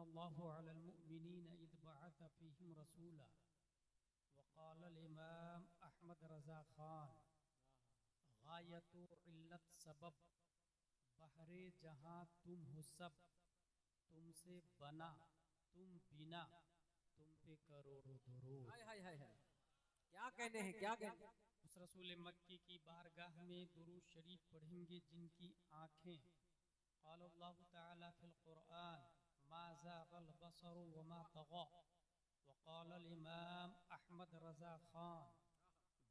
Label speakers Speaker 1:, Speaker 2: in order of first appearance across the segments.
Speaker 1: मन्नल्लाहु अलल मुअमिनीन इज़ बअथ फ़ीहिम रसूला वक़ाल इमाम अहमद रज़ा खान गायतु इल्लत सबब बहरे जहाँ तुम हो सब तुमसे बना तुम बिना तुम पे करोड़ों दुरूद।
Speaker 2: हाय हाय हाय हाय, क्या कहने हैं, क्या कहने हैं।
Speaker 1: उस रसूल मक्की की बारगाह में दुरूद शरीफ पढ़ेंगे जिनकी आँखें क़ाल अल्लाहु तआला फ़िल क़ुरआन मा ज़ाग़ल बसरु व मा तग़ा वक़ाल इमाम अहमद रज़ा खान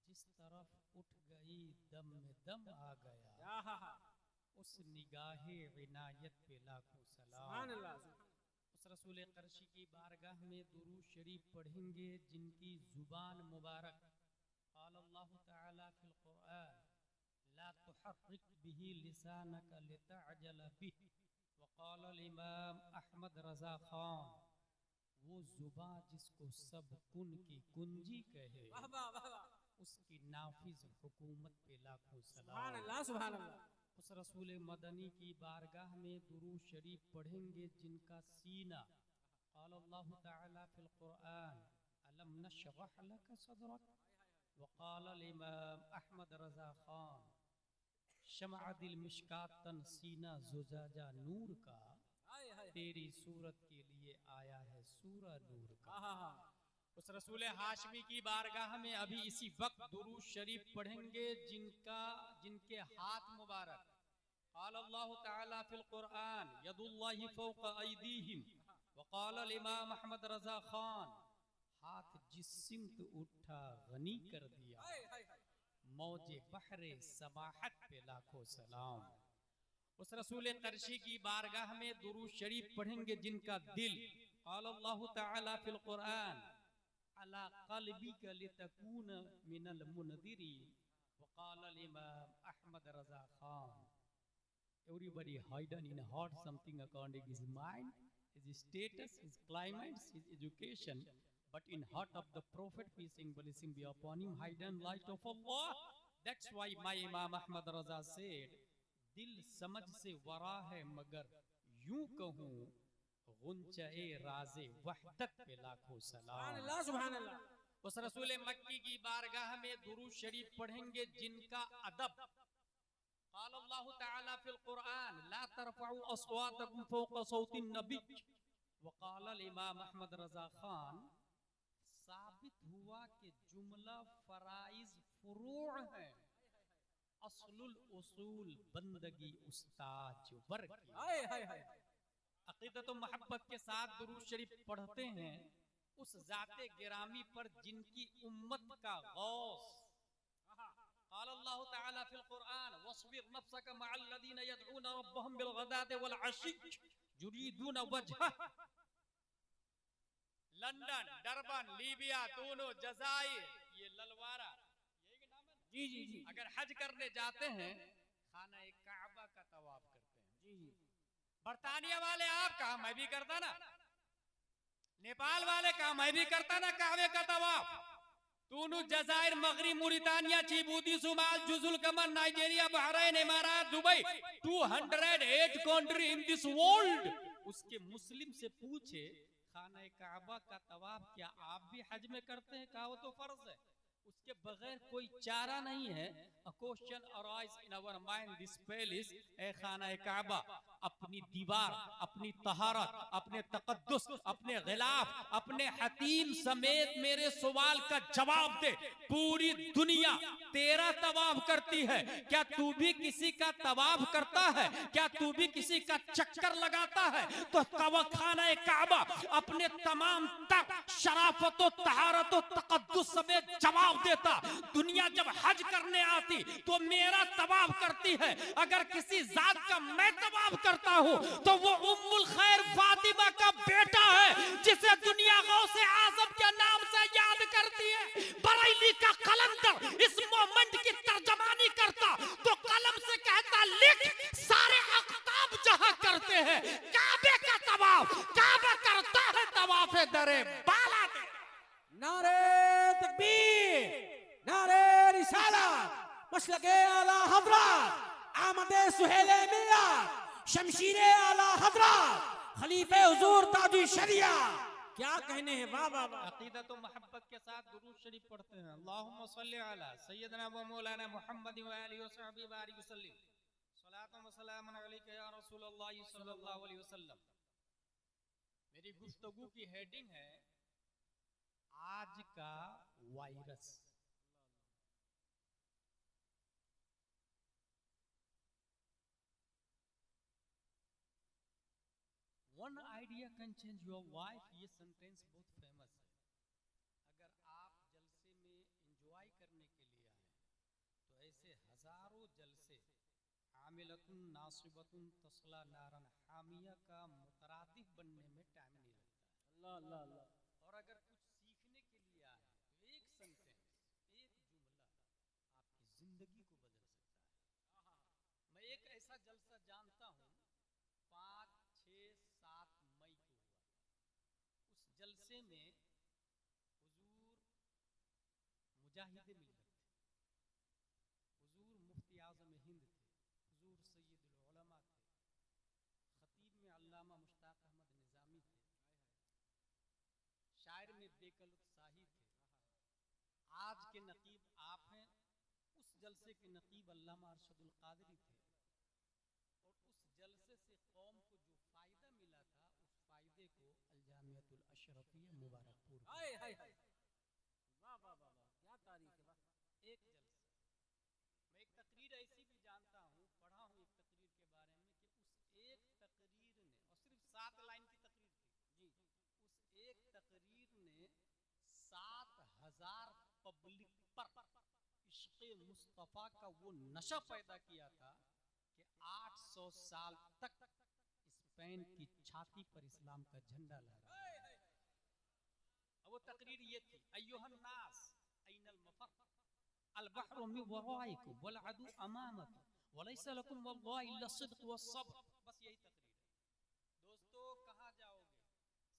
Speaker 1: जिस तरफ उठ गई दम में दम आ गया उस निगाहे इनायत पे लाखों सलाम। उस रसूल क़रशी की बारगाह में दुरूद शरीफ पढ़ेंगे जिनकी ज़ुबान मुबारक क़ाल अल्लाहु तआला फ़िल क़ुरआन ला तुहर्रिक बिही लिसानक लितअजल बिही वक़ाल इमाम अहमद रज़ा खान वो ज़ुबां जिसको सब कुन की कुंजी कहे उसकी नाफिज हुकूमत पे लाखों सलाम।
Speaker 2: सुभान अल्लाह।
Speaker 1: उस रसूल मदनी की बारगाह में दुरूद शरीफ पढ़ेंगे जिनका सीना क़ाल अल्लाहु तआला फ़िल क़ुरआन अलम नशरह लक सदरक वक़ाल इमाम अहमद रज़ा खान शमअ दिल मिशकातन सीना ज़ुजाजा नूर का तेरी सूरत के लिए आया है सूरा नूर का। उस रसूल हाशमी की बारगाह में अभी इसी वक्त दुरूद शरीफ पढ़ेंगे जिनके हाथ मुबारक क़ाल अल्लाहु तआला फ़िल क़ुरआन यदुल्लाहि फ़ौक़ अयदीहिम वक़ाल इमाम अहमद रज़ा खान हाथ जिस सिमत उठा गनी कर दिया मौजे बहरे सबाहत पे लाखों सलाम। उस रसूल क़रशी की बारगाह में दुरूद शरीफ पढ़ेंगे जिनका दिल क़ाल अल्लाहु तआला फ़िल क़ुरआन अला क़ल्बिक लितकून मिनल मुनज़िरीन वक़ाल इमाम अहमद रज़ा Khan. Everybody hidden in heart something according his mind, his status, his climate, his education, but in heart of the Prophet peace and blessing be upon him hidden light of Allah. That's why my Imam Ahmad Raza said, दिल समझ से वरा है मगर यूं कहूँ गुंचे राज़े वहदत पे लाखों सलाम।
Speaker 2: सुभान अल्लाह।
Speaker 1: उस रसूल मक्की की बारगाह में दुरूद शरीफ पढ़ेंगे जिनका अदब क़ाल अल्लाहु तआला फ़िल क़ुरआन ला तरफ़उ अस्वातकुम फ़ौक़ सौतिन नबी वक़ाल इमाम अहमद रज़ा खान साबित हुआ कि जुमला फराइज फुरूअ है असलुल उसूल बंदगी उस्ताद वर्ग की। अक़ीदत व मोहब्बत के साथ दुरूद शरीफ पढ़ते हैं उस ज़ाते गिरामी पर जिनकी उम्मत का गौस क़ाल अल्लाहु तआला फ़िल क़ुरआन वस्बिर नफ्सक मअल्लज़ीना यदऊन रब्बहुम बिल गदाति वल अशी युरीदून वजह। लंदन, डरबन, लीबिया, तूनो, जज़ाइर, ये ललवारा जी जी जी अगर हज करने जाते हैं खाना काबा का तवाफ करते हैं। जी जी बरतानिया वाले आप कहा मैं भी करता ना, नेपाल वाले कहा मैं भी करता ना काबे का तवाफ। तूनु, जज़ाइर, मगरिब, मुरितानिया, चिबूती, सुमाल, जुजुल कमर, नाइजीरिया, बहरीन, इमारात, Dubai 208 country in this world. उसके मुस्लिम से पूछे खाना काबा का तवाफ क्या आप भी हज में करते हैं? कहा वो तो फर्ज है, उसके बगैर कोई चारा नहीं है। A question arise in our mind this palace ए खाना काबा अपनी दीवार, अपनी तहारत, अपने तकद्दुस, अपने गिलाफ, अपने हतीम समेत मेरे सवाल का जवाब दे। पूरी दुनिया तेरा तवाफ करती है, क्या तू भी किसी का तवाफ करता है? क्या तू भी किसी का चक्कर लगाता है? तो खाना काबा अपने तमाम शराफत व तहारत व तकद्दुस समेत जवाब देता। दुनिया जब हज करने आती तो मेरा तवाफ करती है। अगर किसी जात का मैं तवाफ करता हूँ तो वो उम्मुल खैर फातिमा का बेटा है जिसे दुनिया गौसे आजम के नाम से याद करती है। बरेली का कलंदर इस मोमेंट की तर्जमानी करता तो कलम से कहता लिख सारे अख्ताब जहां करते हैं काबे का तवाफ, काबा करता है तवाफ दरे बाला दे।
Speaker 2: नारे तकबीर, नारे रिसालत, मसलके आला हज़रत, आमदे सुहेले मिल्लत, शमशीरे आला हज़रत, खलीफे हुजूर ताजुल शरिया, क्या कहने हैं। वाह वाह वाह।
Speaker 1: अकीदत व मोहब्बत के साथ दुरूद शरीफ पढ़ते हैं। अल्लाहुम्मा सल्ली अला सय्यदना व मौलाना मुहम्मद व आलिहि व सहबिहि व बारिक वसल्लिम। सलातुन व सलामुन अलैका या रसूलल्लाह सल्लल्लाहु अलैहि वसल्लम। मेरी गुफ्तगू की हेडिंग है आज का virus. One idea can change your life, ये सेंटेंस बहुत फेमस है। अगर आप जलसे में एंजॉय करने के लिए आए तो ऐसे हजारों जलसे आमिलतुन नासिबतुन तस्ला नारन हामिया का मुतरादिफ बनने में टाइम नहीं लगता है।
Speaker 2: अल्लाह अल्लाह अल्लाह।
Speaker 1: और अगर कुछ सीखने के लिए आए तो एक सेंटेंस, एक जुमला आपकी जिंदगी को बदल सकता है। मैं एक ऐसा जलसा जानता हूँ 5, 6, 7 मई को हुआ था। उस जलसे में हुजूर मुजाहिद मिल्लत थे, हुजूर मुफ्ती आज़म हिंद थे, हुजूर सैयदुल उलमा थे, खतीब में अल्लामा मुश्ताक अहमद निज़ामी थे, शायर में बेकलुत शाही थे, आज के नकीब आप हैं, उस जलसे के नकीब अल्लामा अरशदुल कादरी थे। और उस जलसे से कौम को जो फायदा मिला था उस फायदे को अल-जामियतुल अशरफिया मुबारकपुर
Speaker 2: हाय हाय हाय। वाह वाह वाह वाह, क्या तारीफ है। वाह।
Speaker 1: एक जलसा। मैं एक तकरीर ऐसी भी जानता हूँ, पढ़ा हूँ एक तकरीर के बारे में कि उस एक तकरीर ने, और सिर्फ 7 लाइन की तकरीर थी जी, उस एक तकरीर ने 7,000 पब्लिक पर इश्क़े मुस्तफ़ा का वो नशा पैदा किया था कि 800 साल तक स्पेन की छाती पर इस्लाम का झंडा लहरा। अब वो तकरीर ये थी, अय्युहन नास ऐनल मफर अल बहरु मिन वराइकुम वल अदु अमामकुम वलैसा लकुम वल्लाहि इल्ला सिद्क़ व सब्र। बस यही तकरीर है। दोस्तों कहाँ जाओगे?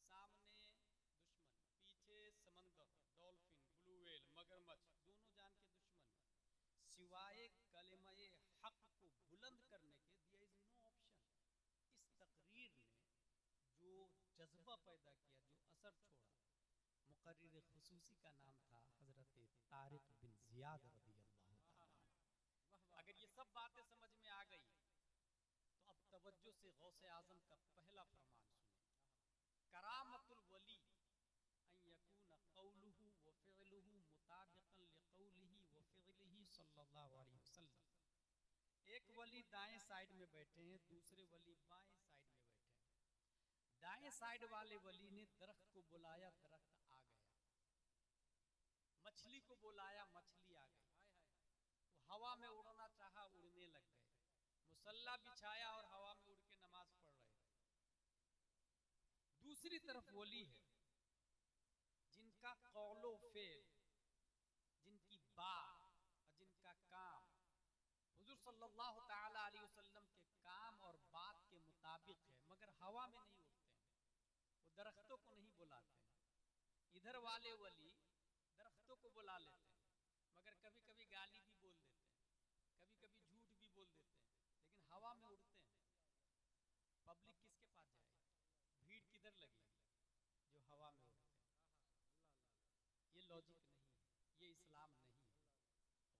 Speaker 1: सामने दुश्मन, पीछे समंदर, डॉल्फिन, ब्लू व्हेल, मगरमच्छ, दोनों जान के दुश्मन। सिवाय कलिमाए हक को बुलंद करने के देयर इज नो ऑप्शन। इस तकरीर ने जो जज्बा पैदा किया, जो असर छोड़ा, मुकर्रिर खुसूसी का नाम था हजरत तारिक बिन जियाद रज़ियल्लाहु ताला। अगर ये सब बातें समझ में आ गई तो अब तवज्जो से गौसे आजम का पहला फरमान सुने। करामतुल वली अन यकून कौलुहु व फ़िअलुहु मुताबिक़न लिक़ौलिही व फ़िअलिही सल्लल्लाहु अलैहि वसल्लम। एक वली दाएं साइड में बैठे हैं, दूसरे वली बाएं साइड में बैठे हैं। दाएं साइड वाले वली ने दरख्त को बुलाया, दरख्त आ गया। मछली को बुलाया, मछली आ गई। वो हवा में उड़ना चाहा, उड़ने लग गए। मुसल्ला बिछाया और हवा में उड़ के नमाज पढ़ रहे थे। दूसरी तरफ वली है जिनका कौलो फेल, जिनकी बात और जिनका काम हुजूर सल्लल्लाहु ताला अलैहि वसल्लम के काम और बात के मुताबिक है, मगर हवा में नहीं उड़ते हैं, वो दरख्तों को नहीं बुलाते हैं। इधर वाले वली दरख्तों को बुला लेते हैं, मगर कभी कभी गाली भी बोल देते हैं, कभी कभी झूठ भी बोल देते हैं, लेकिन हवा में उड़ते हैं। पब्लिक किसके पास जाएगी? भीड़ किधर लगेगी? जो हवा में उड़ते हैं। ये लॉजिक नहीं है, ये इस्लाम नहीं है।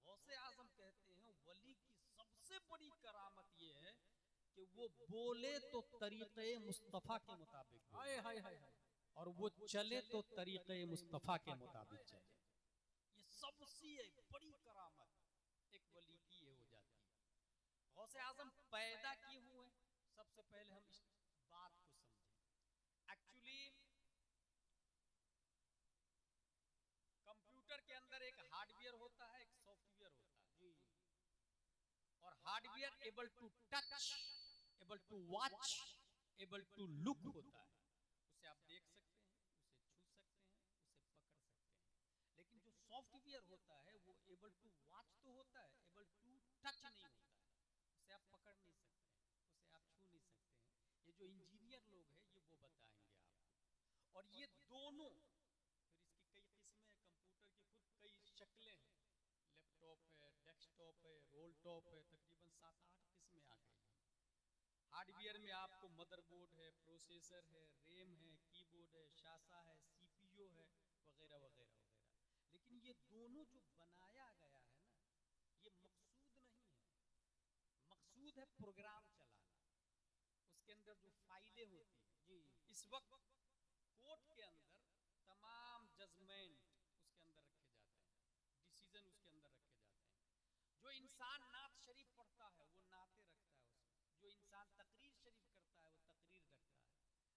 Speaker 1: गौसे आजम कहते हैं वली की सबसे बड़ी करामत ये है कि वो बोले तो तरीक़े मुस्तफ़ा के मुताबिक बोले,
Speaker 2: हाय हाय हाय।
Speaker 1: और वो चले तो तरीक़े मुस्तफ़ा के मुताबिक चले। ये सबसे बड़ी करामत एक वली की ये हो जाती है। गौसे आजम पैदा किए हुए, सबसे पहले हम इस बात को समझें। एक्चुअली कंप्यूटर के अंदर एक हार्डवेयर होता है, एक सॉफ्टवेयर होता है जी। और hardware able to touch, able to watch, able to look होता है। उसे आप देख सकते हैं, उसे छू सकते हैं, उसे पकड़ सकते हैं। लेकिन जो सॉफ्टवेयर होता है वो एबल टू वॉच तो होता है, एबल टू टच नहीं होता है। उसे आप पकड़ नहीं सकते हैं, उसे आप छू नहीं सकते हैं। ये जो इंजीनियर लोग हैं ये वो बताएंगे आपको। और ये दोनों, फिर इसकी कई किस्में हैं, कंप्यूटर की खुद कई शक्लें हैं, लैपटॉप है, डेस्कटॉप है, रोल टॉप है, तकरीबन 7-8 किस्में आ गई हैं। हार्डवेयर में आपको मदरबोर्ड है, प्रोसेसर प्रोसेसर है, रैम है, कीबोर्ड है, शासा है, सीपीयू है, वगैरह वगैरह वगैरह। लेकिन ये दोनों जो बनाया गया है ना, ये मकसूद नहीं है। मकसूद है प्रोग्राम चलाना। उसके अंदर जो फाइलें होती है जी, इस वक्त कोर्ट के अंदर तमाम जजमेंट उसके अंदर रखे जाते हैं, डिसीजन उसके अंदर रखे जाते हैं। जो इंसान नात शरीफ पढ़ता है वो नाते रखता है उसमें, जो इंसान तकरीर शरीफ करता है वो तकरीर रखता है।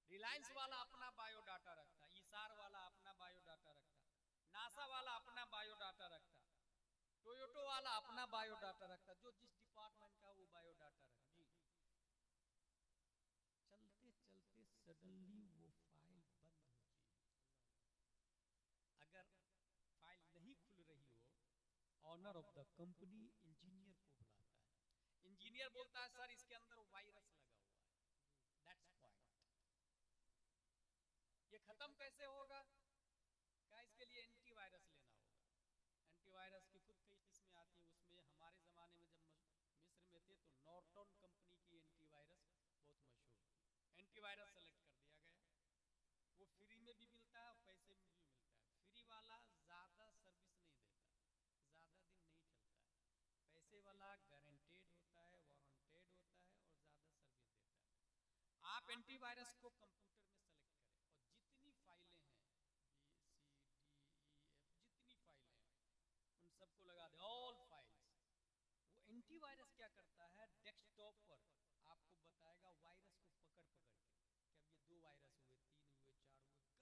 Speaker 1: रिलायंस वाला अपना बायोडाटा रखता है, ईसार वाला अपना बायोडाटा रखता है, नासा वाला अपना बायोडाटा रखता है, टोयोटो वाला अपना बायोडाटा रखता है, जो जिस डिपार्टमेंट का वो बायोडाटा रखता है। चलते चलते सडनली वो फाइल बंद होती है। अगर फाइल नहीं खुल रही हो, owner of the company engineer को बुलाता है। इंजीनियर बोलता है सर इसके अंदर वायरस लगा हुआ है। That's point. ये खत्म कैसे होगा? क्या इसके लिए एंटीवायरस लेना होगा। एंटीवायरस की खुद कई किस्में आती हैं। उसमें हमारे ज़माने में जब मिस्र में थे तो नॉर्टन कंपनी की एंटीवायरस बहुत मशहूर थी। एंटीवायरस सेलेक्ट कर दिया गया। वो फ्री में भी मिलता है और पैसे में भी मिलता है। फ्री वाला ज़्यादा सर्विस नहीं देता, ज़्यादा दिन नहीं चलता है। पैसे वाला गारंटेड होता है, वारंटेड होता है और ज़्यादा सर्विस देता है। आप एंटीवायरस को कंप्यूटर में सेलेक्ट करें और जितनी फाइलें हैं BCDEF जितनी फाइलें हैं उन सबको लगा दें, ऑल फाइल्स। वो एंटीवायरस क्या करता है, डेस्कटॉप पर आपको बताएगा वायरस को पकड़ पकड़ के कि अब ये 2 वायरस हुए, 3 हुए, 4 हुए,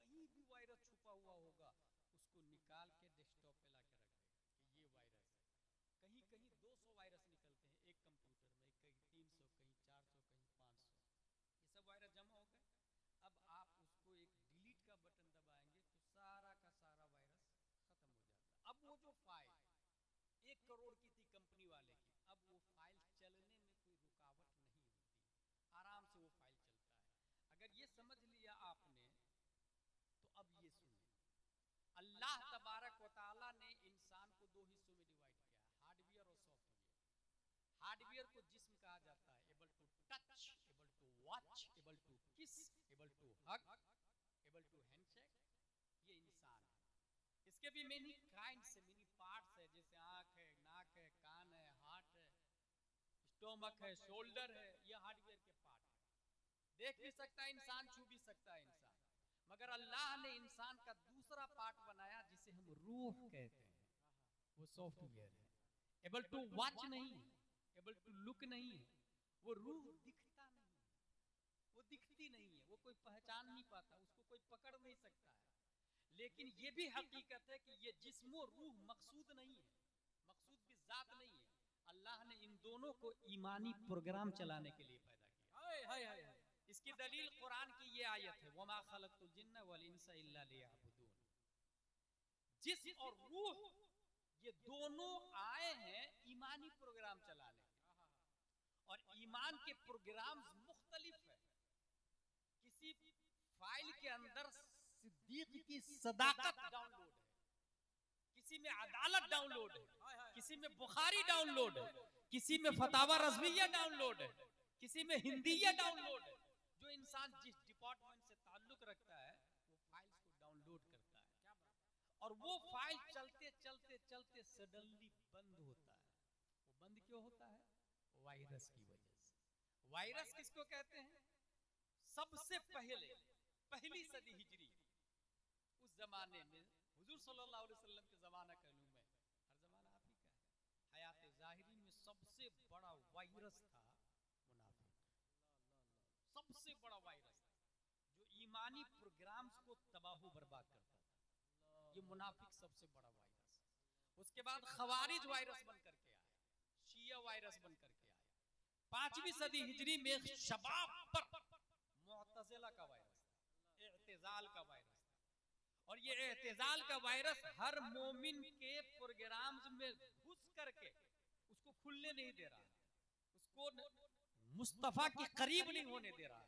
Speaker 1: कहीं भी वायरस छुपा हुआ होगा उसको निकाल के डेस्कटॉप पे ला के रख देगा कि ये वायरस है। कहीं कहीं 200 वायरस निकलते हैं एक कंप्यूटर में, कहीं 300, कहीं 400, कहीं 500। ये सब वायरस जमा हो गए। अब आप उसको एक डिलीट का बटन दबाएंगे तो सारा का सारा वायरस खत्म हो जाता है। अब वो जो फाइल 1 करोड़ की थी कंपनी वाले की, अब वो फाइल चलने में कोई रुकावट नहीं होती, आराम से वो फाइल चलता है। अगर ये समझ लिया आपने तो अब ये सुनिए, अल्लाह तबारक व तआला ने इंसान को 2 हिस्सों में डिवाइड किया है, हार्डवेयर और सॉफ्टवेयर। हार्डवेयर को जिस्म कहा जाता है, able to touch, able to watch, able to kiss, able to hug, able to handshake. ये इंसान है। इसके भी मेनी काइंड्स है, मेनी पार्ट्स है, जैसे आंख है, नाक है, कान है, हार्ट है, स्टोमक है, शोल्डर है। ये हार्डवेयर के पार्ट है। देख भी सकता है इंसान, छू भी सकता है इंसान। मगर अल्लाह ने इंसान का दूसरा पार्ट बनाया जिसे हम रूह कहते हैं, वो सॉफ्टवेयर है। एबल टू वॉच नहीं है, एबल टू लुक नहीं है। वो रूह दिखता नहीं है, वो दिखती नहीं है, वो कोई पहचान नहीं पाता, उसको कोई पकड़ नहीं सकता है। लेकिन ये भी हकीकत है कि ये जिस्म रूह मकसूद नहीं है, मकसूद भी जात नहीं है। अल्लाह ने इन दोनों को ईमानी प्रोग्राम चलाने के लिए पैदा किया। इसकी दलील कुरान की ये आयत है, वमा खलक़तुल जिन्ना वल इंसा इल्ला लियअबुदून। जिस्म और रूह ये दोनों आए हैं ईमानी प्रोग्राम चलाने के लिए। और ईमान के प्रोग्राम्स मुख्तलिफ है। किसी फाइल के अंदर सिद्दीक की सदाकत डाउनलोड है, किसी में अदालत डाउनलोड है, किसी में बुखारी डाउनलोड है, किसी में फतावा रज़विया डाउनलोड है, किसी में हिंदिया डाउनलोड है। जो इंसान जिस डिपार्टमेंट से ताल्लुक रखता है वो फाइल्स को डाउनलोड करता है, और वो फाइल चलते चलते चलते सडनली बंद होता है। वो बंद क्यों होता है? वायरस की वजह से। वायरस किसको कहते हैं? सबसे पहली सदी हिजरी, उस जमाने में हुजूर सल्लल्लाहु अलैहि वसल्लम के जमाना कहलूं मैं, हर जमाना आप ही का है, हयात ज़ाहिरी में सबसे बड़ा वायरस था मुनाफिक। सबसे बड़ा वायरस था जो ईमानी प्रोग्राम्स को तबाह बर्बाद करता था, ये मुनाफिक सबसे बड़ा वायरस। उसके बाद खवारिज वायरस बन करके आए, शिया वायरस बन करके आए। 5वीं सदी हिजरी में शबाब पर मुअतज़िला का वायरस था, इअ्तिज़ाल का वायरस था। और ये इअ्तिज़ाल का वायरस हर मोमिन के प्रोग्राम्स में घुस करके उसको खुलने नहीं दे रहा, उसको मुस्तफा के करीब नहीं होने दे रहा था,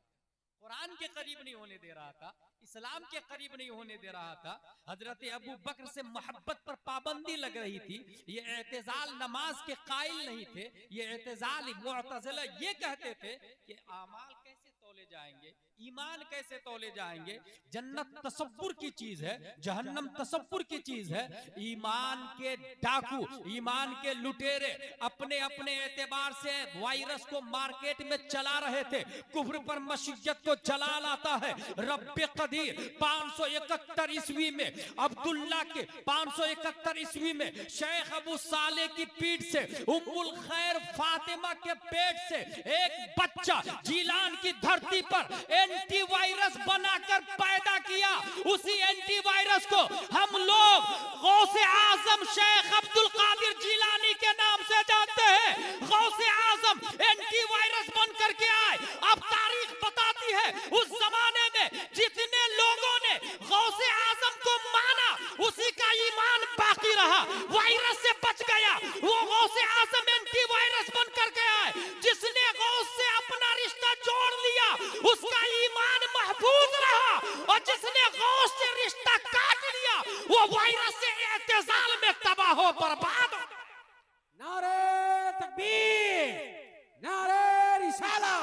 Speaker 1: कुरान के करीब नहीं होने दे रहा था, इस्लाम के करीब नहीं होने दे रहा था। हजरत अबू बकर से मोहब्बत पर पाबंदी लग रही थी। ये एतजाल नमाज के कायल नहीं थे, ये एतजाल मुअतज़िला ये कहते थे कि आमाल कैसे तोले जाएंगे, ईमान कैसे तोले जाएंगे? जन्नत तसव्वुर की चीज है, जहन्नम तसव्वुर की चीज है। ईमान के डाकू, ईमान के लुटेरे अपने अपने एतबार से वायरस को मार्केट में चला रहे थे। कुफ्र पर मशीयत को जला लाता है रब्बे कदीर। 571 ईस्वी में अब्दुल्ला के 571 ईस्वी में शेख अबू साले की पीठ से उम्मुल खैर फातिमा के पेट से एक बच्चा जीलान की धरती पर एंटीवायरस बनाकर पैदा किया। उसी एंटीवायरस को हम लोग गौसे आजम शेख अब्दुल कादिर जीलानी के नाम से जानते हैं। गौसे आजम एंटीवायरस बनकर के आए। अब तारीख बताती है उस जमाने में जितने लोगों ने गौसे आजम को माना उसी का ईमान बाकी रहा, वायरस से बच गया। वो गौसे आजम एंटीवायरस बनकर के आए। जिसने गौस से अपना रिश्ता जोड़ लिया उसका ईमान महफूज रहा, और जिसने गौस से रिश्ता काट लिया वो वायरस से एतजाल में तबाह हो बर्बाद हो।
Speaker 2: नारे तकबीर, नारे रिसाला,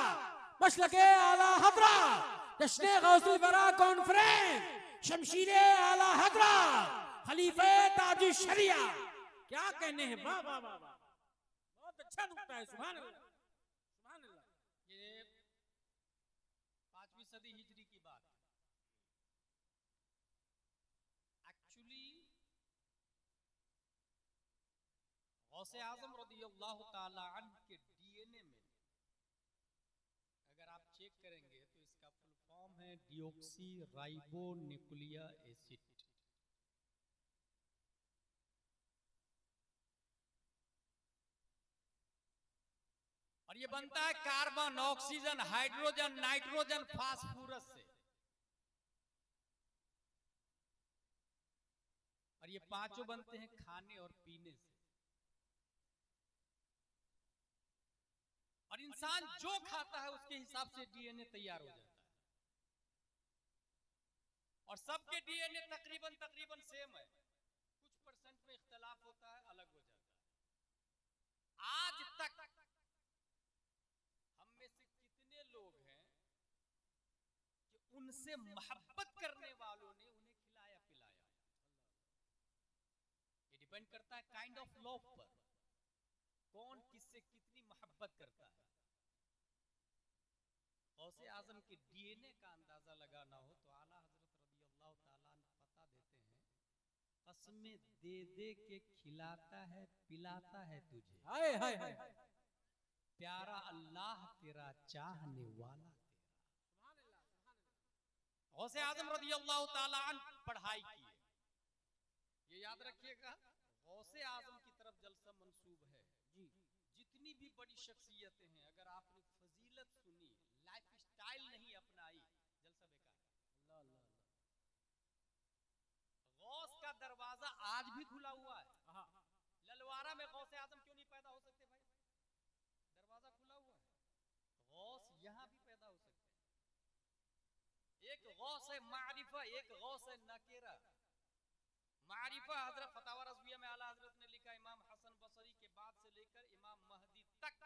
Speaker 2: मसलके आला हजरा, जश्न गौसुल बरा कॉन्फ्रेंस, शमशीरे आला हजरा, खलीफे ताजुल शरिया। क्या कहने हैं? वाह वाह वाह, बहुत अच्छा नुक्ता है। सुभान अल्लाह, सुभान अल्लाह।
Speaker 1: ये 5वीं सदी हिजरी की बात है। एक्चुअली गौसे आजम रज़ियल्लाहु ताला अन्हु के डीएनए में अगर आप चेक करेंगे तो इसका फुल फॉर्म है डिऑक्सी राइबो न्यूक्लिया एसिड। और ये बनता है carbon, oxygen, hydrogen, nitrogen, phosphorus से। और ये पांचों बनते हैं खाने और पीने से। और इंसान जो खाता है उसके हिसाब से डीएनए तैयार हो जाता है। और सबके डीएनए तकरीबन तकरीबन सेम है, कुछ परसेंट में इख्तलाफ होता है, अलग हो जाता है। आज तक हम में से कितने लोग हैं कि उनसे मोहब्बत करने वालों ने उन्हें खिलाया पिलाया? ये डिपेंड करता है काइंड ऑफ लव पर, कौन किससे कितनी मोहब्बत करता है। गौसे आजम के डीएनए का अंदाजा लगाना हो तो आला हजरत रज़ियल्लाहु ताला अन्हु बता देते हैं, कसमें दे दे के खिलाता है पिलाता है तुझे,
Speaker 2: हाय हाय हाय,
Speaker 1: प्यारा अल्लाह तेरा चाहने वाला तेरा। गौसे आजम रज़ियल्लाहु ताला अन्हु पढ़ाई की है, ये याद रखिएगा। गौसे आजम की तरफ जलसा मंसूब है जी। जितनी भी बड़ी शख्सियतें हैं, अगर आपने फजीलत सुनी, लाइफ स्टाइल नहीं अपनाई, जलसा बेकार। अल्लाह अल्लाह। गौस का दरवाजा आज भी खुला हुआ है। ललवारा में गौसे आजम क्यों नहीं पैदा हो सकते भाई? दरवाजा खुला हुआ है, गौस यहां भी पैदा हो सकते हैं। एक गौस है मारिफा, एक गौस है नकेरा। मारिफा हजरत फतावा रज़विया में आला हजरत ने लिखा, इमाम हसन बसरी के बाद से लेकर इमाम महदी तक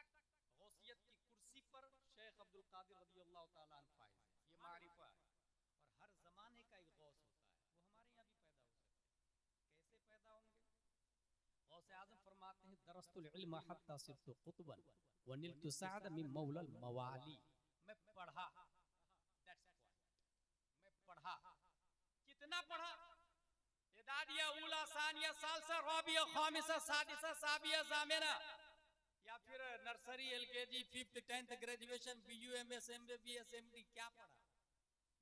Speaker 1: गौसियत की कुर्सी पर शेख अब्दुल कादिर रज़ियल्लाहु ताला अन्हु फाइज है। ये मारिफा है। और हर जमाने का एक गौस होता है, वो हमारे यहाँ भी पैदा हो सकते हैं। कैसे पैदा होंगे? गौसे आजम फरमाते हैं, दरस्तुल इल्म हत्ता सिरतु कुतबन व निलतु सअद मिन मौलल मवाली। मैं पढ़ा, दैट्स पॉइंट। मैं पढ़ा, कितना पढ़ा? इदादिया उला सानिया सालसा राबिया खामिसा सादिसा साबिया जामिना, या फिर nursery LKG 5th 10th graduation BU MS MBBS MD, क्या पढ़ा?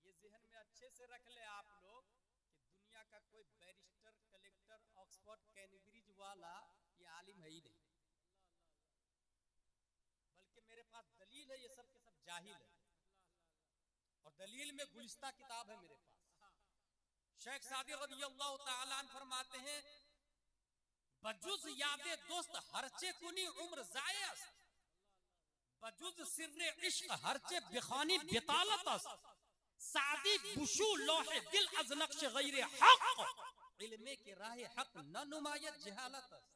Speaker 1: ये जहन में अच्छे से रख ले आप लोग कि दुनिया का कोई बैरिस्टर, कलेक्टर, ऑक्सफोर्ड, कैम्ब्रिज वाला ये आलिम है ही नहीं, बल्कि मेरे पास दलील है, ये सब के सब जाहिल है। और दलील में गुलिस्ता किताब है मेरे पास। शेख सादी रज़ियल्लाहु ताला अन्हु फरमाते हैं, बजुज यादे दोस्त हरचे कुनी उम्र जायस, बजुज सिर्रे इश्क हरचे बिखानी बितालतस, सादी बुशू लोहे दिल अज नक्श गैर हक, इल्मे के राह हक न नुमायत जहालतस।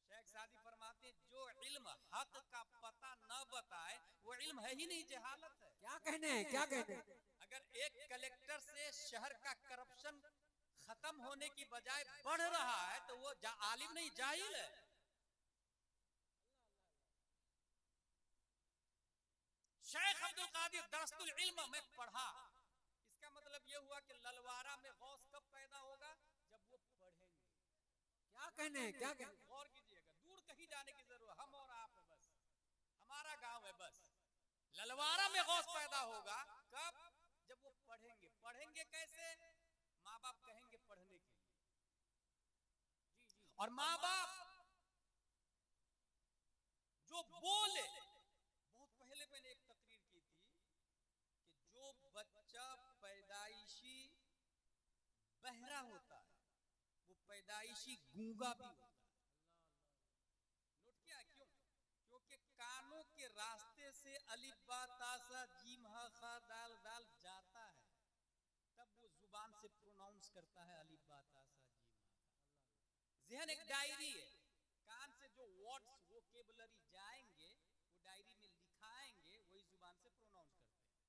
Speaker 1: शेख सादी फरमाते, जो इल्म हक का पता न बताए वो इल्म है ही नहीं, जहालत है।
Speaker 2: क्या कहने हैं, क्या कहने हैं?
Speaker 1: अगर एक कलेक्टर से शहर का करप्शन खत्म होने की बजाय बढ़ रहा है तो वो आलिम नहीं, जाहिल है। शेख अब्दुल कादिर दरस्तुल इल्म में पढ़ा, इसका मतलब यह हुआ कि ललवारा में गौस कब पैदा होगा, जब वो पढ़ेंगे।
Speaker 2: क्या कहने हैं, क्या कहने हैं?
Speaker 1: गौर कीजिएगा, दूर कहीं जाने की जरूरत, हम और आप है बस, हमारा गांव है बस। ललवारा में गौस पैदा होगा कब, जब वो पढ़ेंगे। पढ़ेंगे कैसे, माँ बाप कहेंगे पढ़ने के लिए, और माँ बाप जो बोले, बहुत पहले मैंने एक तकरीर की थी कि जो बच्चा पैदाइशी बहरा होता है वो पैदाइशी गूंगा भी होता है। नोट किया क्यों? क्योंकि कानों के रास्ते से अलिफ बा ता सा जीम हा खा दाल दाल जाता है, तब वो जुबान से प्रोनाउंस करता है अलिफ बा ता सा जीम हा। ज़हन एक डायरी है, कान से जो वर्ड्स वोकेबुलरी जाएंगे वो डायरी में लिखाएंगे, वही जुबान से प्रोनाउंस करते हैं।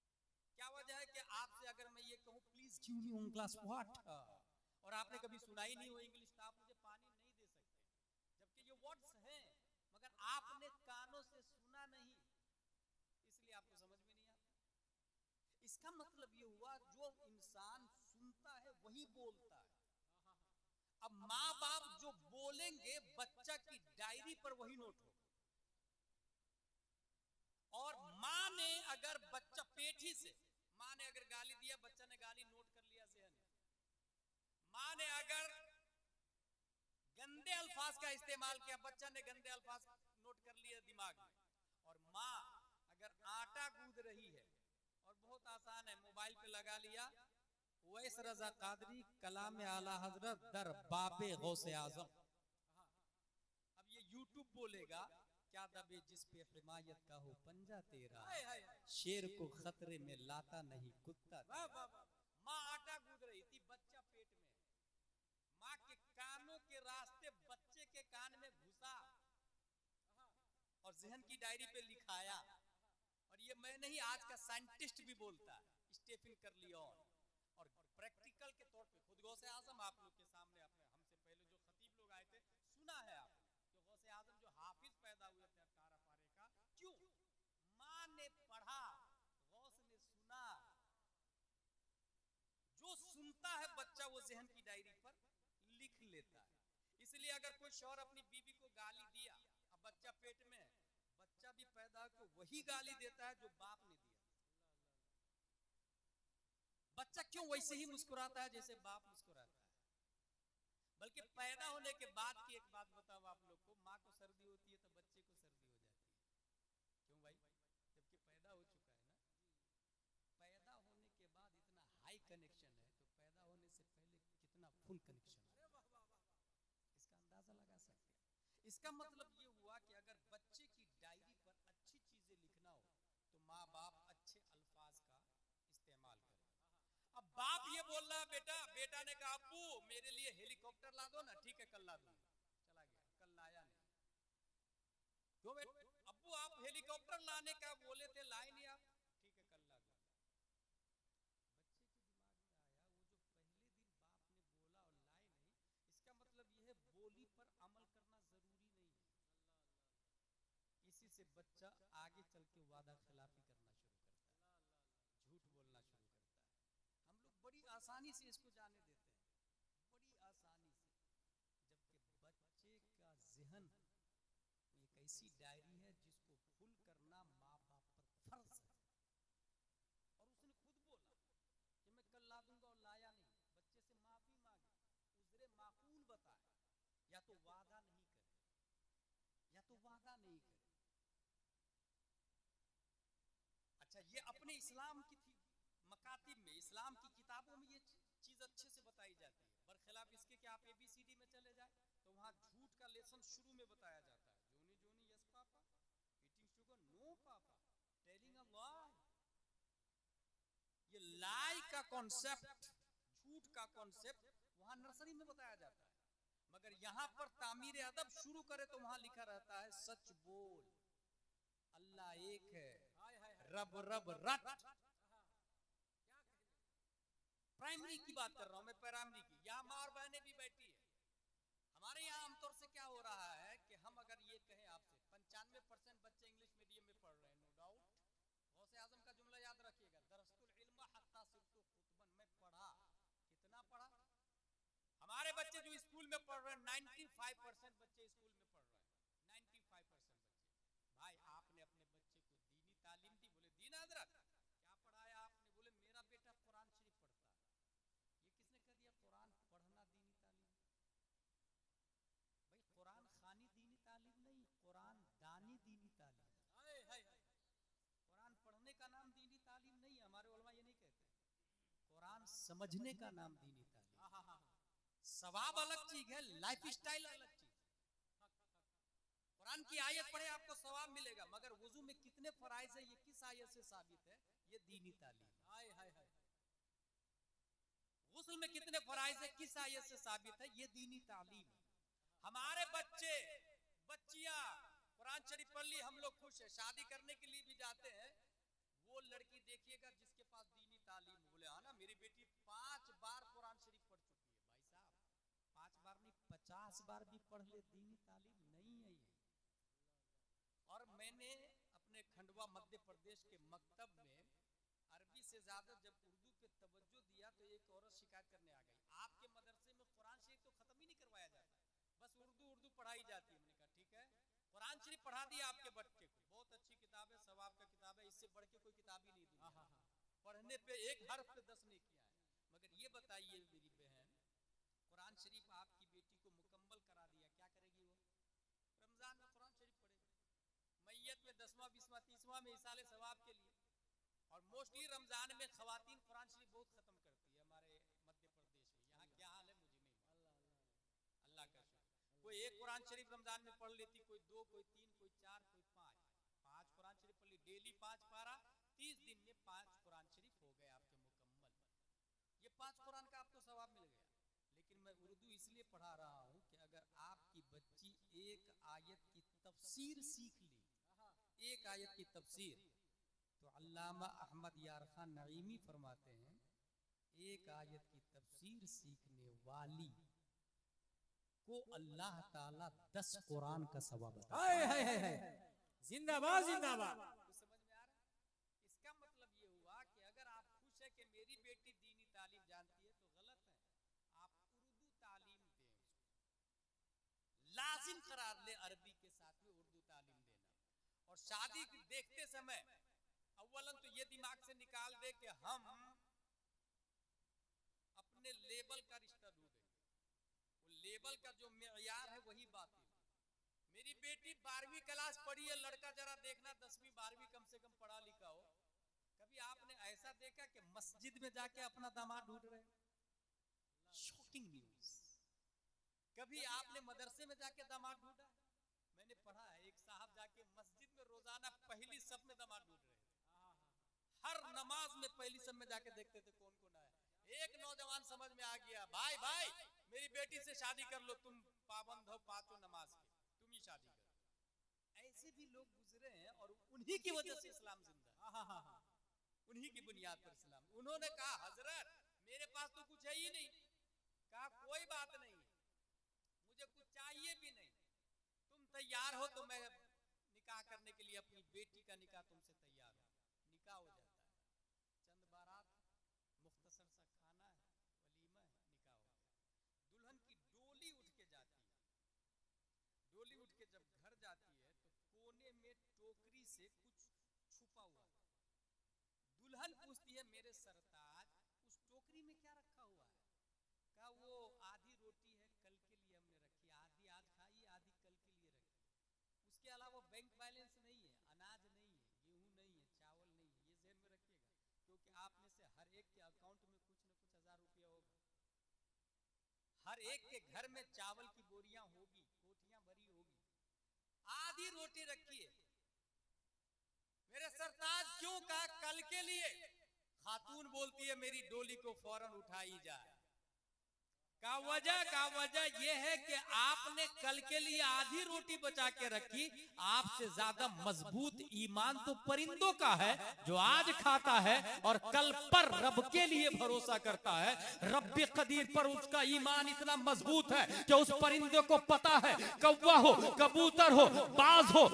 Speaker 1: क्या वजह है कि आपसे अगर मैं ये कहूं please give me one glass water, और आपने कभी सुना ही नहीं हो इंग्लिश, तो आप मुझे पानी नहीं दे सकते, जबकि ये वर्ड्स हैं मगर आपने कानों से सुना नहीं, इसलिए आपको समझ में नहीं आता। इसका मतलब ये हुआ जो इंसान सुनता है वही बोलता है। अब माँ बाप जो बोलेंगे बच्चा की डायरी पर वही नोट होगा, और माँ ने अगर बच्चा पेट ही से, माँ ने अगर गाली दिया बच्चा ने गाली नोट कर लिया ज़हन में, माँ ने अगर गंदे अल्फाज का इस्तेमाल किया बच्चा ने गंदे अल्फाज नोट कर लिए दिमाग में, और माँ अगर आटा गूंद रही है, और बहुत आसान है, मोबाइल पे लगा लिया वैस रजा कादरी कलाम आला हजरत दर बाबे गौसे आजम, अब ये यूट्यूब बोलेगा क्या दबे जिस पे हिमायत का हो पंजा तेरा, शेर को खतरे में लाता नहीं कुत्ता। माँ आटा गूंद रही थी, बच्चा पेट में, माँ के कानों के रास्ते बच्चे के कान में घुसा और जहन की डायरी पे लिखाया। और ये मैं नहीं, आज का साइंटिस्ट भी बोलता है, स्टीफन कर्लियन, और प्रैक्टिकल के तौर पे खुद गौसे आजम आप लोग के सामने, आपने हमसे पहले जो खतीब लोग आए थे सुना है आपने, जो गौसे आजम जो हाफिज पैदा हुए थे 18 पारे का, क्यों? माँ ने पढ़ा, गौस ने सुना। जो सुनता है बच्चा वो जहन की डायरी पर लिख लेता है। इसलिए अगर कोई शौहर अपनी बीवी को गाली दिया, अब बच्चा पेट में है, बच्चा भी पैदा हो वही गाली देता है जो बाप ने दिया। बच्चा क्यों वैसे ही मुस्कुराता है जैसे बाप मुस्कुराता है। बल्कि पैदा होने के बाद की एक बात बताओ आप लोग को, माँ को सर्दी होती है तो बच्चे को सर्दी हो जाती है, क्यों भाई? जबकि पैदा हो चुका है ना। पैदा होने के बाद इतना हाई कनेक्शन है तो पैदा होने से पहले कितना फुल कनेक्शन है, इसका अंदाजा लगा सकते हैं। इसका मतलब ये हुआ कि अगर बच्चे की डायरी पर अच्छी चीजें लिखना हो तो माँ बाप अच्छे अल्फाज का इस्तेमाल करें। अब बाप ये बोल रहा है बेटा, बेटा ने कहा अब्बू मेरे लिए हेलीकॉप्टर ला दो ना, ठीक है कल ला दूंगा, चला गया, कल लाया नहीं। क्यों बेटा? अब्बू आप हेलीकॉप्टर लाने का बोले थे, लाए नहीं आप, ठीक है कल ला दूंगा। बच्चे के दिमाग में आया वो जो पहले दिन बाप ने बोला और लाए नहीं, इसका मतलब यह है बोली पर अमल करना जरूरी नहीं है। इसी से बच्चा आगे चल के वादा खिलाफी करना शुरू करता है, झूठ बोलना शुरू करता है। हम लोग बड़ी आसानी से इसको जाने देते हैं, बड़ी आसानी से, जबकि बच्चे का ज़हन एक ऐसी डायरी है जिसको फुल करना माँ बाप पर फर्ज है। और उसने खुद बोला कि मैं कल ला दूंगा और लाया नहीं। बच्चे से माफी मांगे, उज़्र माकूल बताए, या तो वादा नहीं करे, या तो वादा नहीं करे। अच्छा, ये अपने इस्लाम की थी मकातिब में, इस्लाम की किताबों में ये चीज अच्छे से बताई जाती है। बरखिलाफ इसके कि आप ABCD में चले जाए तो वहां झूठ का लेसन शुरू में बताया जाता है, Johny Johny yes papa, eating sugar no papa, telling a lie. ये लाई का कॉन्सेप्ट, झूठ का कॉन्सेप्ट वहां नर्सरी में बताया जाता है। मगर यहाँ पर तामीर अदब शुरू करे तो वहां लिखा रहता है सच बोल, अल्लाह एक है, रब रब रट। प्राइमरी की बात कर रहा हूं मैं, प्राइमरी की। यहाँ माँ और बहनें भी बैठी है। हमारे यहाँ आमतौर से क्या हो रहा है कि हम अगर ये कहें आपसे 95% बच्चे इंग्लिश मीडियम में पढ़ रहे हैं, नो डाउट। गौसे आजम का जुमला याद रखिएगा, दरस्तुल इल्म हत्ता सिरतु खुतबन, मैं पढ़ा, कितना पढ़ा। हमारे बच्चे जो स्कूल में पढ़ रहे हैं 95% बच्चे स्कूल में पढ़ रहे हैं, 95% बच्चे। भाई आपने अपने बच्चे को दीनी तालीम दी? बोले दीन हजरत। क्या पढ़ाया आपने? बोले मेरा बेटा कुरान शरीफ पढ़ता है। ये किसने कह दिया कुरान पढ़ना दीनी तालीम? भाई कुरान खानी दीनी तालीम नहीं, कुरान दानी दीनी तालीम। कुरान पढ़ने का नाम दीनी तालीम नहीं है, हमारे उलमा ये नहीं कहते। कुरान समझने का नाम दीनी तालीम। सवाब अलग चीज है, लाइफ स्टाइल अलग चीज। कुरान की आयत पढ़े आपको सवाब मिलेगा, मगर वुजू में कितने फराइज है ये किस आयत से साबित है? ये दीनी तालीम। हाय हाय हाय। गुस्ल में कितने फराइज है किस आयत से साबित है? ये दीनी तालीम। हमारे बच्चे बच्चियां कुरान शरीफ पढ़ ली, हम लोग खुश है। शादी करने के लिए भी जाते हैं, वो लड़की देखिएगा जिसके पास दीनी तालीम। बोले हाँ ना, मेरी बेटी 5 बार कुरान शरीफ पढ़ चुकी है। भाई साहब 5 बार नहीं 50 बार भी पढ़ ले, दीनी तालीम नहीं है ये। और मैंने अपने खंडवा मध्य प्रदेश के मकतब में अरबी से ज्यादा जब उर्दू पे तवज्जो दिया तो एक औरत शिकायत करने आ गई, आपके मदरसे में कुरान शरीफ तो खत्म ही नहीं करवाया जाता, बस उर्दू उर्दू पढ़ाई जाती है। मैंने कहा ठीक है, कुरान शरीफ पढ़ा दिया आपके बच्चे को, बहुत अच्छी किताब है, सवाब का किताब है, इससे बढ़ के कोई किताब ही नहीं दूंगा। पढ़ने पे एक हर्फ पे 10 नहीं किया है। मगर ये बताइए मेरी बहन, कुरान शरीफ आपकी बेटी को मुकम्मल करा दिया, क्या करेगी वो? रमजान में कुरान शरीफ पढ़ेगी, मैयत में 10वां 20वां 30वां में इसाले सवाब के लिए। और मोस्टली रमजान में खवातीन कुरान शरीफ बहुत खत्म करती है हमारे मध्य प्रदेश में। यहाँ क्या हाल है मुझे नहीं मालूम, अल्लाह का शुक्र। कोई एक कुरान शरीफ रमजान में पढ़ लेती, कोई 2, कोई 3, कोई 4, कोई 5 कुरान शरीफ पढ़ ली डेली 5 पारा, 30 दिन में 5 कुरान शरीफ हो गए आपके मुकम्मल। ये 5 कुरान का आपको सवाब मिल गया। लेकिन मैं उर्दू इसलिए पढ़ा रहा हूँ कि अगर आपकी बच्ची एक आयत की तफसीर सीख ली, एक आयत की तफसीर, तो अल्लामा अहमद यार खान नईमी फरमाते हैं एक आयत की तफसीर सीखने वाली को अल्लाह ताला 10 कुरान का सवाब देता है।
Speaker 2: जिंदाबाद जिंदाबाद।
Speaker 1: समझ में आ रहा है? इसका मतलब ये हुआ कि अगर आप खुश है कि मेरी बेटी दीनी तालीम जानती है तो गलत है, आप उर्दू तालीम दें उसको, लाजिम करार ले अरबी के साथ में उर्दू तालीम देना। और शादी देखते समय अव्वलन तो ये दिमाग से निकाल दे कि हम अपने लेवल का रिश्ता ढूंढेंगे, वो लेवल का जो मेयार है वही बातिल। मेरी बेटी 12वीं क्लास पढ़ी है, लड़का जरा देखना 10वीं 12वीं कम से कम पढ़ा लिखा हो। कभी आपने ऐसा देखा कि मस्जिद में जाके अपना दामाद ढूंढ रहे? Shocking news. कभी आपने मदरसे में जाके दामाद ढूंढा? मैंने पढ़ा है एक साहब जाके मस्जिद में रोजाना पहली सब में दामाद ढूंढ रहे थे। हर नमाज में पहली सब में जाके देखते थे कौन कौन आया। एक नौजवान समझ में आ गया, भाई भाई मेरी बेटी से शादी कर लो, तुम पाबंद हो 5 नमाज के, तुम ही शादी करो। ऐसे भी लोग गुजरे हैं और उन्हीं की वजह से इस्लाम जिंदा है, उन्हीं की बुनियाद पर इस्लाम। उन्होंने कहा हजरत मेरे पास तो कुछ है ही नहीं। कहा कोई बात नहीं, मुझे कुछ चाहिए भी नहीं, तुम तैयार हो तो मैं निकाह करने के लिए अपनी बेटी का निकाह तुमसे तैयार हूं। निकाह हो जाता है, चंद बारात, मुख्तसर सा खाना है, वलीमा है, निकाह हो गया। दुल्हन की डोली उठ के जाती है, डोली उठ के जब घर जाती है तो कोने में टोकरी से कुछ छुपा हुआ है। दुल्हन पूछती है मेरे सरताज उस टोकरी में क्या रखा हुआ है? कहा वो आधी रोटी है, कल के लिए हमने रखी, आधी आज खाई, आधी कल के लिए रखी। उसके अलावा बैंक बैलेंस नहीं है, अनाज नहीं है, गेहूं नहीं है, चावल नहीं है। ये ज़हन में रखिएगा, क्योंकि आप में से हर एक के अकाउंट में कुछ न कुछ 1000 रुपया होगा। हर एक के घर में चावल की बोरियां होगी, कोठियां भरी होगी। आधी रोटी रखी है। मेरे सरताज क्यों? कहा कल के लिए। खातून बोलती है मेरी डोली को फौरन उठाई जाए। का वजह यह है कि आपने कल के लिए आधी रोटी बचा के रखी। आपसे ज्यादा मजबूत ईमान तो परिंदों का है, जो आज खाता है और कल पर रब के लिए भरोसा करता है। रब्बे कदीर पर उसका ईमान इतना मजबूत है कि उस परिंदे को पता है, कौवा हो, कबूतर हो, बाज हो,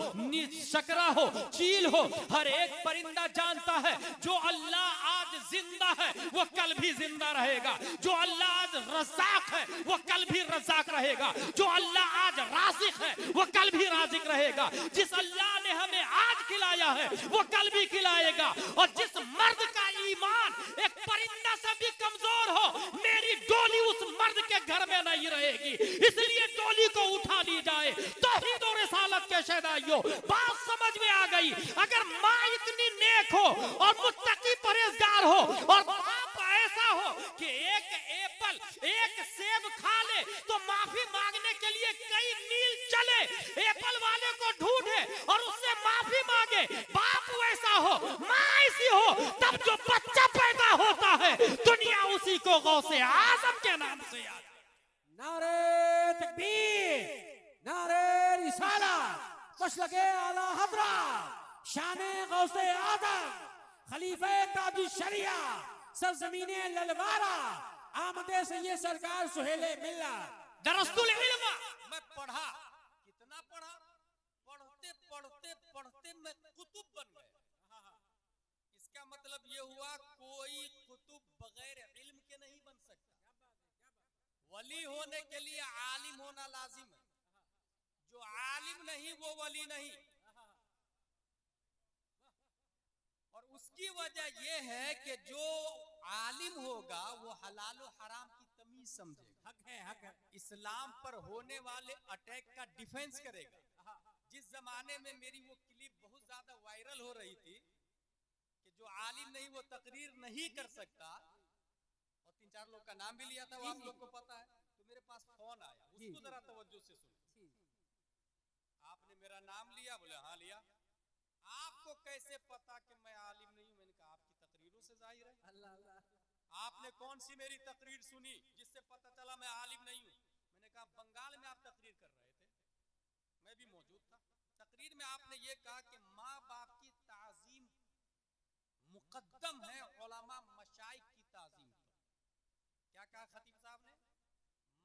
Speaker 1: शकरा हो, चील हो, हर एक परिंदा जानता है जो अल्लाह आज जिंदा है वो कल भी जिंदा रहेगा। जो अल्लाह आज रज़ाक है वो कल भी रज़ाक रहेगा। जो अल्लाह आज राज़िक है वो कल भी राज़िक रहेगा। जिस अल्लाह ने हमें आज खिलाया है वो कल भी खिलाएगा। और जिस मर्द का ईमान एक परिंदा से भी कमजोर हो, मेरी डोली उस मर्द के घर में नहीं रहेगी। इसलिए डोली को उठा ली जाए। तौहीद और रिसालत के शहदाइयों, बात समझ में आ गई। अगर माँ इतनी नेक हो और मुत्तकी परहेजगार हो और बाप ऐसा हो कि एक एप्पल, एक सेब खा ले तो माफी मांगने के लिए कई मील चले, एप्पल वाले को ढूंढे और उससे माफी मांगे, बाप वैसा हो, माँ ऐसी हो, तब जो बच्चा पैदा होता है दुनिया उसी को गौसे आजम के नाम से याद।
Speaker 2: नारे तकबीर, नारे रिसालत, मसलके आला हज़रत, शाने गौसे आजम, खलीफे ताजुश शरिया, सरजमीने ललवारा, आमदे सैयद सरकार सुहेले मिल्ला,
Speaker 1: दरस्तुल इल्म। मैं पढ़ा, कितना पढ़ा, पढ़ते पढ़ते पढ़ते मैं कुतुब बन गया। इसका मतलब ये हुआ कोई कुतुब बगैर इल्म के नहीं बन सकता। वली होने के लिए आलिम होना लाजिम है। जो आलिम नहीं वो वली नहीं। और उसकी वजह यह है कि जो आलिम होगा वो हलाल और हराम की तमीज समझेगा।
Speaker 2: हक है, हक है।
Speaker 1: इस्लाम पर होने वाले अटैक का डिफेंस करेगा। जिस जमाने में मेरी वो क्लिप बहुत ज्यादा वायरल हो रही थी कि जो आलिम नहीं वो तकरीर नहीं कर सकता, और 3-4 लोग का नाम भी लिया था, वो आप लोग को पता है। तो मेरे पास फोन आया, उसको जरा तवज्जो से सुनो। आपने मेरा नाम लिया, बोले हाँ लिया। आपको कैसे पता कि मैं आलिम नहीं हूं? मैंने कहा आपकी तकरीरों से जाहिर है।
Speaker 2: अल्लाह अल्लाह।
Speaker 1: आपने कौन सी मेरी तकरीर सुनी जिससे पता चला मैं आलिम नहीं हूं? मैंने कहा बंगाल में आप तकरीर कर रहे थे, मैं भी मौजूद था। तकरीर में आपने ये कहा कि माँ बाप की ताजीम मुकद्दम है उलमा मशाइख की ताजीम पर। क्या कहा खतीब साहब ने?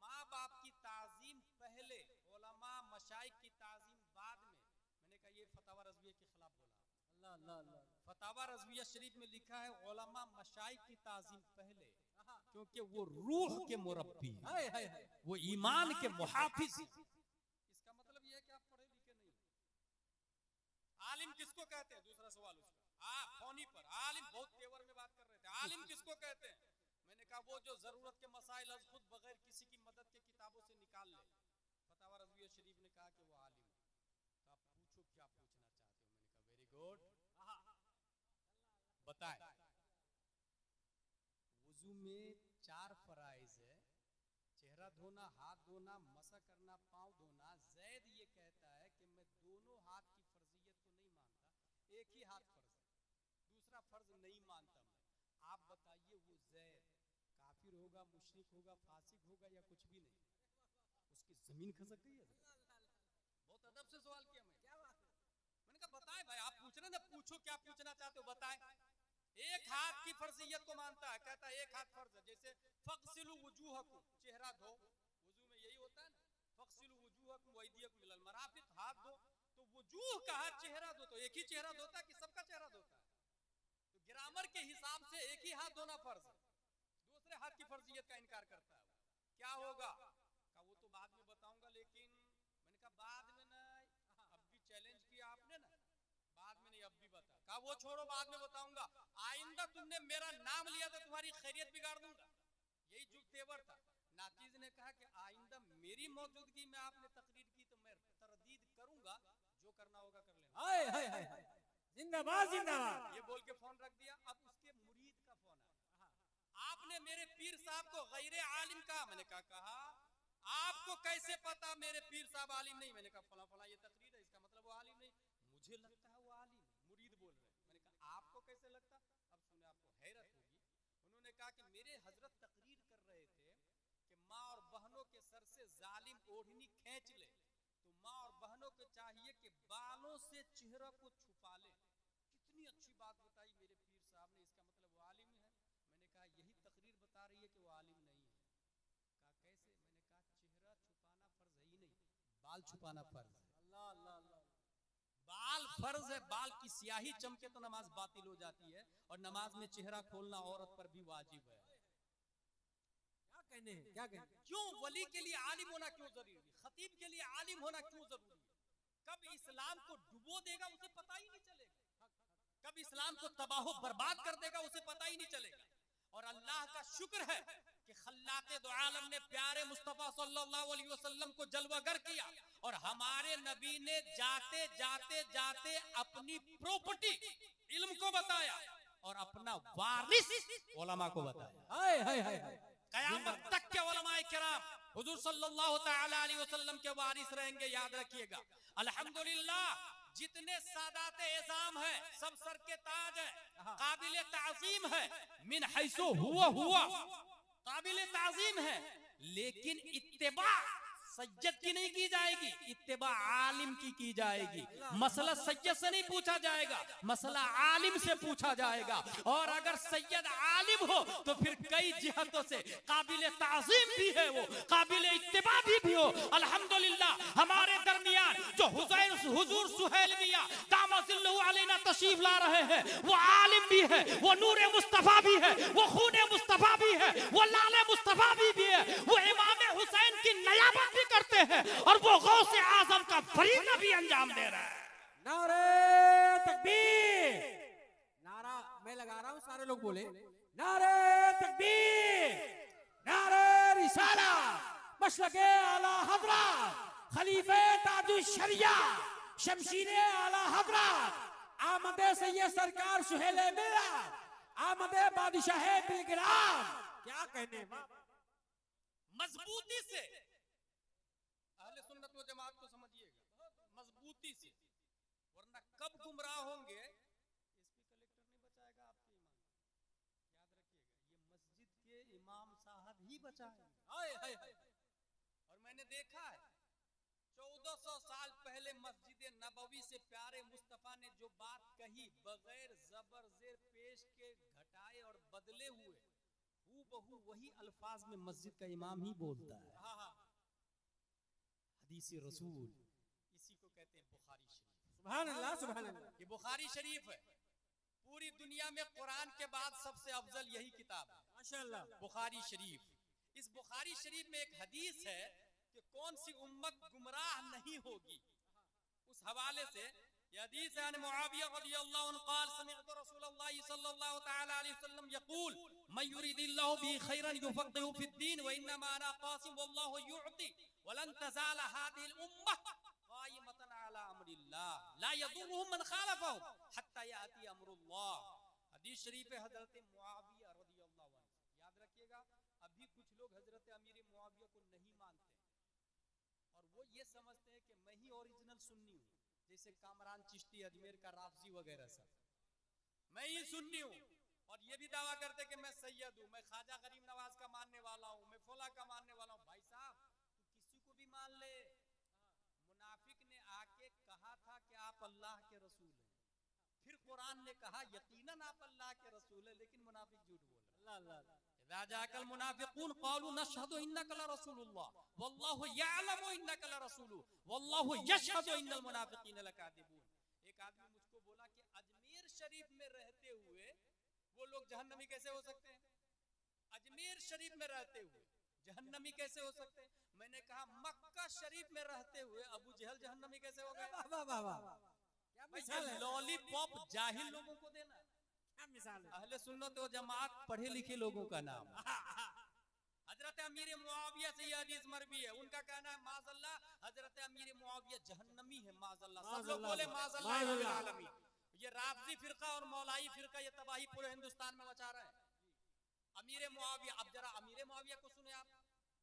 Speaker 1: माँ बाप की ताजीम पहले, उलमा मशाइख की ताजीम बाद में। मैंने कहा ये फतावा रज़विया के खिलाफ बोला।
Speaker 2: अल्लाह अल्लाह अल्लाह।
Speaker 1: फतावा रज़विया शरीफ में लिखा है उलमा मशाइख की ताजीम पहले, क्योंकि वो रूह के मुरब्बी, वो ईमान के मुहाफिज। इसका मतलब ये है कि आप पढ़े लिखे नहीं। आलिम किसको कहते हैं? दूसरा सवाल उसका फोनी पर। आलिम बहुत तेवर में बात कर रहे थे। आलिम किसको कहते हैं? मैंने कहा वो जो जरूरत के मसाइल खुद बगैर किसी की मदद के किताबों से निकाल ले। फतावा रज़विया शरीफ ने कहा कि वो आलिम है। आप पूछो क्या पूछना चाहते हो? मैंने कहा वेरी गुड, बताएं। वुजू में 4 फराइज है, चेहरा धोना, हाथ धोना, मसा करना, पांव धोना। जैद ये कहता है कि मैं दोनों हाथ की फर्जियत को नहीं मानता, एक ही हाथ फर्ज है, दूसरा फर्ज नहीं मानता मैं। आप बताइए वो जैद काफिर होगा, मुशरिक होगा, फासिक होगा या कुछ भी नहीं? उसकी जमीन खसक गई है। बहुत अदब से सवाल किया मैं। क्या बात है? मैंने कहा बताएं भाई, आप पूछ रहे ना, पूछो क्या पूछना चाहते हो, बताएं। एक हाथ की फर्जियत को मानता है, कहता है एक हाथ फर्ज है। जैसे फगसिलु वुजूहकुम, चेहरा धो, वुजू में यही होता है ना, फगसिलु वुजूहकुम वयदियकुम इलल मराफिक, हाथ धो। तो वुजूह का हाथ चेहरा धो, तो एक ही चेहरा धोता है कि सबका चेहरा धोता है? तो ग्रामर के हिसाब से एक ही हाथ धोना फर्ज है, दूसरे हाथ की फर्जियत का इनकार करता है। क्या होगा? का वो तो बाद में बताऊंगा। लेकिन मैंने कहा बाद में नहीं, अब भी चैलेंज किया आपने ना, बाद में नहीं अब भी बता। कहा वो छोड़ो बाद में बताऊंगा, आइंदा तुमने मेरा नाम लिया तो तुम्हारी खैरियत बिगाड़ दूंगा। यही जुग तेवर था। नातीज ने कहा कि आइंदा मेरी मौजूदगी में आपने तकरीर की तो मैं तरदीद करूंगा, जो करना होगा कर लेना।
Speaker 2: हाय हाय हाय, जिंदाबाद जिंदाबाद।
Speaker 1: ये बोल के फोन रख दिया। अब उसके मुरीद का फोन आया, आपने मेरे पीर साहब को गैर आलिम कहा। मैंने कहा आपको कैसे पता मेरे पीर साहब आलिम नहीं? मैंने कहा फला फला ये तकरीर है, इसका मतलब वो आलिम नहीं। मुझे लगता है वो आलिम है, मुरीद बोल रहे हैं। मैंने कहा आपको कैसे लगता? अब सुने, आपको हैरत होगी। उन्होंने कहा कि मेरे हजरत तकरीर कर रहे थे कि माँ और बहनों के सर से जालिम ओढ़नी खींच ले तो माँ और बहनों को चाहिए कि बालों से चेहरा को छुपा ले। कितनी अच्छी बात बताई मेरे पीर साहब ने, इसका मतलब वो आलिम है। मैंने कहा यही तकरीर बता रही है कि वो आलिम नहीं है। कहा कैसे? मैंने कहा चेहरा छुपाना फर्ज है ही नहीं, बाल छुपाना फर्ज है।
Speaker 2: अल्लाह अल्लाह अल्लाह।
Speaker 1: बाल फर्ज है, बाल की स्याही चमके तो नमाज बातिल हो जाती है, और नमाज में चेहरा खोलना औरत पर भी वाजिब है।
Speaker 2: क्या कहने हैं, क्या कहने?
Speaker 1: क्यों वली के लिए आलिम होना क्यों जरूरी है? खतीब के लिए आलिम होना क्यों जरूरी है? कब इस्लाम को डुबो देगा उसे पता ही नहीं चलेगा, कब इस्लाम को तबाह बर्बाद कर देगा उसे पता ही नहीं चलेगा। और अल्लाह का शुक्र है कि खल्लाक़े दो आलम ने प्यारे मुस्तफा सल्लल्लाहु अलैहि वसल्लम को जलवागर किया, और हमारे नबी ने जाते जाते जाते अपनी प्रॉपर्टी इल्म को बताया और अपना वारिस उलमा को बताया।
Speaker 2: हाय हाय हाय हाय।
Speaker 1: कयामत तक के उलमाए किराम हुजूर सल्लल्लाहु तआला अलैहि वसल्लम के वारिस रहेंगे, याद रखिएगा। अल्हम्दुलिल्लाह जितने सादात एज़ाम है सब सर के ताज है, काबिल ताज़ीम है, मिन हैसो हुआ काबिल ताज़ीम है, लेकिन इत्तिबा सज्जद की नहीं की जाएगी, इत्तिबा आलिम की जाएगी। मसला सैयद से नहीं पूछा जाएगा, मसला आलिम से पूछा जाएगा। और अगर सैयद आलिम हो तो फिर कई जिहतों से काबिल ताज़ीम भी है, वो काबिल इत्तिबा भी हो। अल्हम्दुलिल्लाह हमारे दरमियान जो हुजूर सुहेल मियां दामतिल्लाहु अलैना तशरीफ ला रहे हैं, वो आलिम भी है, वो नूरे मुस्तफा भी है, वो खूने मुस्तफा भी है, वो लाले मुस्तफा भी है, वो इमाम हुसैन की नयाबत भी करते हैं, और वो गौसे आजम का फरीज़ा भी अंजाम दे रहा है।
Speaker 2: नारे तकबीर। नारा मैं लगा रहा हूँ, सारे लोग बोले नारे तकबीर, नारे रिसाला, मशलके आला हज़रत खलीफे ताजुश शरिया शमशीरे आला हज़रत आमदे सैयद सरकार सुहेल मिल्लत आमदे बादशाह बिलगिराम। क्या कहने?
Speaker 1: मजबूती से अहले सुन्नत व जमात को समझिएगा, मजबूती से, वरना कब गुमराह होंगे एसपी कलेक्टर नहीं बचाएगा आपके ईमान। याद रखिएगा ये मस्जिद के इमाम साहब ही बचाएंगे। हाय हाय हाय। और मैंने देखा है 1400 साल पहले मस्जिद नबवी से प्यारे मुस्तफा ने जो बात कही बगैर जबर जेर पेश के घटाए और बदले हुए, हूबहू वही अल्फाज में मस्जिद का इमाम ही बोलता है। हदीस रसूल, इसी को कहते हैं बुखारी शरीफ।
Speaker 2: सुभान अल्लाह सुभान अल्लाह।
Speaker 1: ये बुखारी शरीफ है, पूरी दुनिया में कुरान के बाद सबसे अफजल यही किताब है
Speaker 2: माशाअल्लाह,
Speaker 1: बुखारी शरीफ। इस बुखारी शरीफ में एक हदीस है कि कौन सी उम्मत गुमराह नहीं होगी, उस हवाले से ये हदीस है मुआविया रज़ियल्लाहु अन्हु क़ाल समिअतु रसूलल्लाह सल्लल्लाहु तआला अलैहि वसल्लम यक़ूल मन युरिदिल्लाहु बिही खैरन युफ़क़िहु फ़िद्दीन व इन्नमा अना क़ासिम वल्लाहु युअति वलन तज़ाल हादिहिल उम्मह क़ाइमतन अला अम्रिल्लाह ला यदुर्रुहुम मन ख़ालफ़हुम हत्ता याति अम्रुल्लाह। हदीस शरीफ है हज़रत मुआविया रज़ियल्लाहु अन्हु। याद रखिएगा अभी कुछ लोग हज़रत अमीर मुआविया को नहीं मानते और वो ये समझते हैं कि मैं ही ओरिजिनल सुन्नी हूँ, जैसे कामरान चिश्ती अजमेर का राफजी वगैरह सब, मैं ही सुन्नी हूँ। और ये भी दावा करते कि मैं सैयद हूँ, मैं ख्वाजा गरीब नवाज का मानने वाला हूँ, मैं फौला का मानने वाला हूँ। भाई साहब तू किसी को भी मान ले। मुनाफिक ने आके कहा था कि आप अल्लाह के रसूल हैं, फिर कुरान ने कहा यकीनन आप अल्लाह के रसूल हैं, लेकिन मुनाफिक झूठ बोला। अल्लाह अल्लाह इज़ा जाकल मुनाफिकून क़ालू नशहदु इन्नका लरसूलुल्लाह वल्लाहु यअलमु इन्नका लरसूलुहु वल्लाहु यशहदु इन्नल मुनाफिकीन लकादिबून। एक आदमी मुझको बोला कि अजमेर शरीफ में रहते हुए वो लोग जहन्नमी कैसे हो सकते हैं? अजमेर शरीफ में रहते हुए जहन्नमी कैसे हो सकते हैं? मैंने कहा मक्का शरीफ में रहते हुए अबू जहल जहन्नमी कैसे हो गए?
Speaker 2: वाह वाह वाह, क्या मिसाल है,
Speaker 1: लॉलीपॉप जाहिल लोगों को देना,
Speaker 2: क्या मिसाल है।
Speaker 1: अहले सुन्नत व जमात पढ़े लिखे लोगों का नाम। हजरत अमीर मुआविया से यह हदीस मरवी है, उनका कहना है माज़अल्लाह हजरत अमीर मुआविया जहन्नमी है, माज़अल्लाह। सब लोग बोले माज़अल्लाह। ये राफ़ज़ी फिरका और मौलाई फिरका ये तबाही पूरे हिंदुस्तान में मचा रहे हैं। अमीर मुआविया, अब जरा अमीर मुआविया को सुने आप।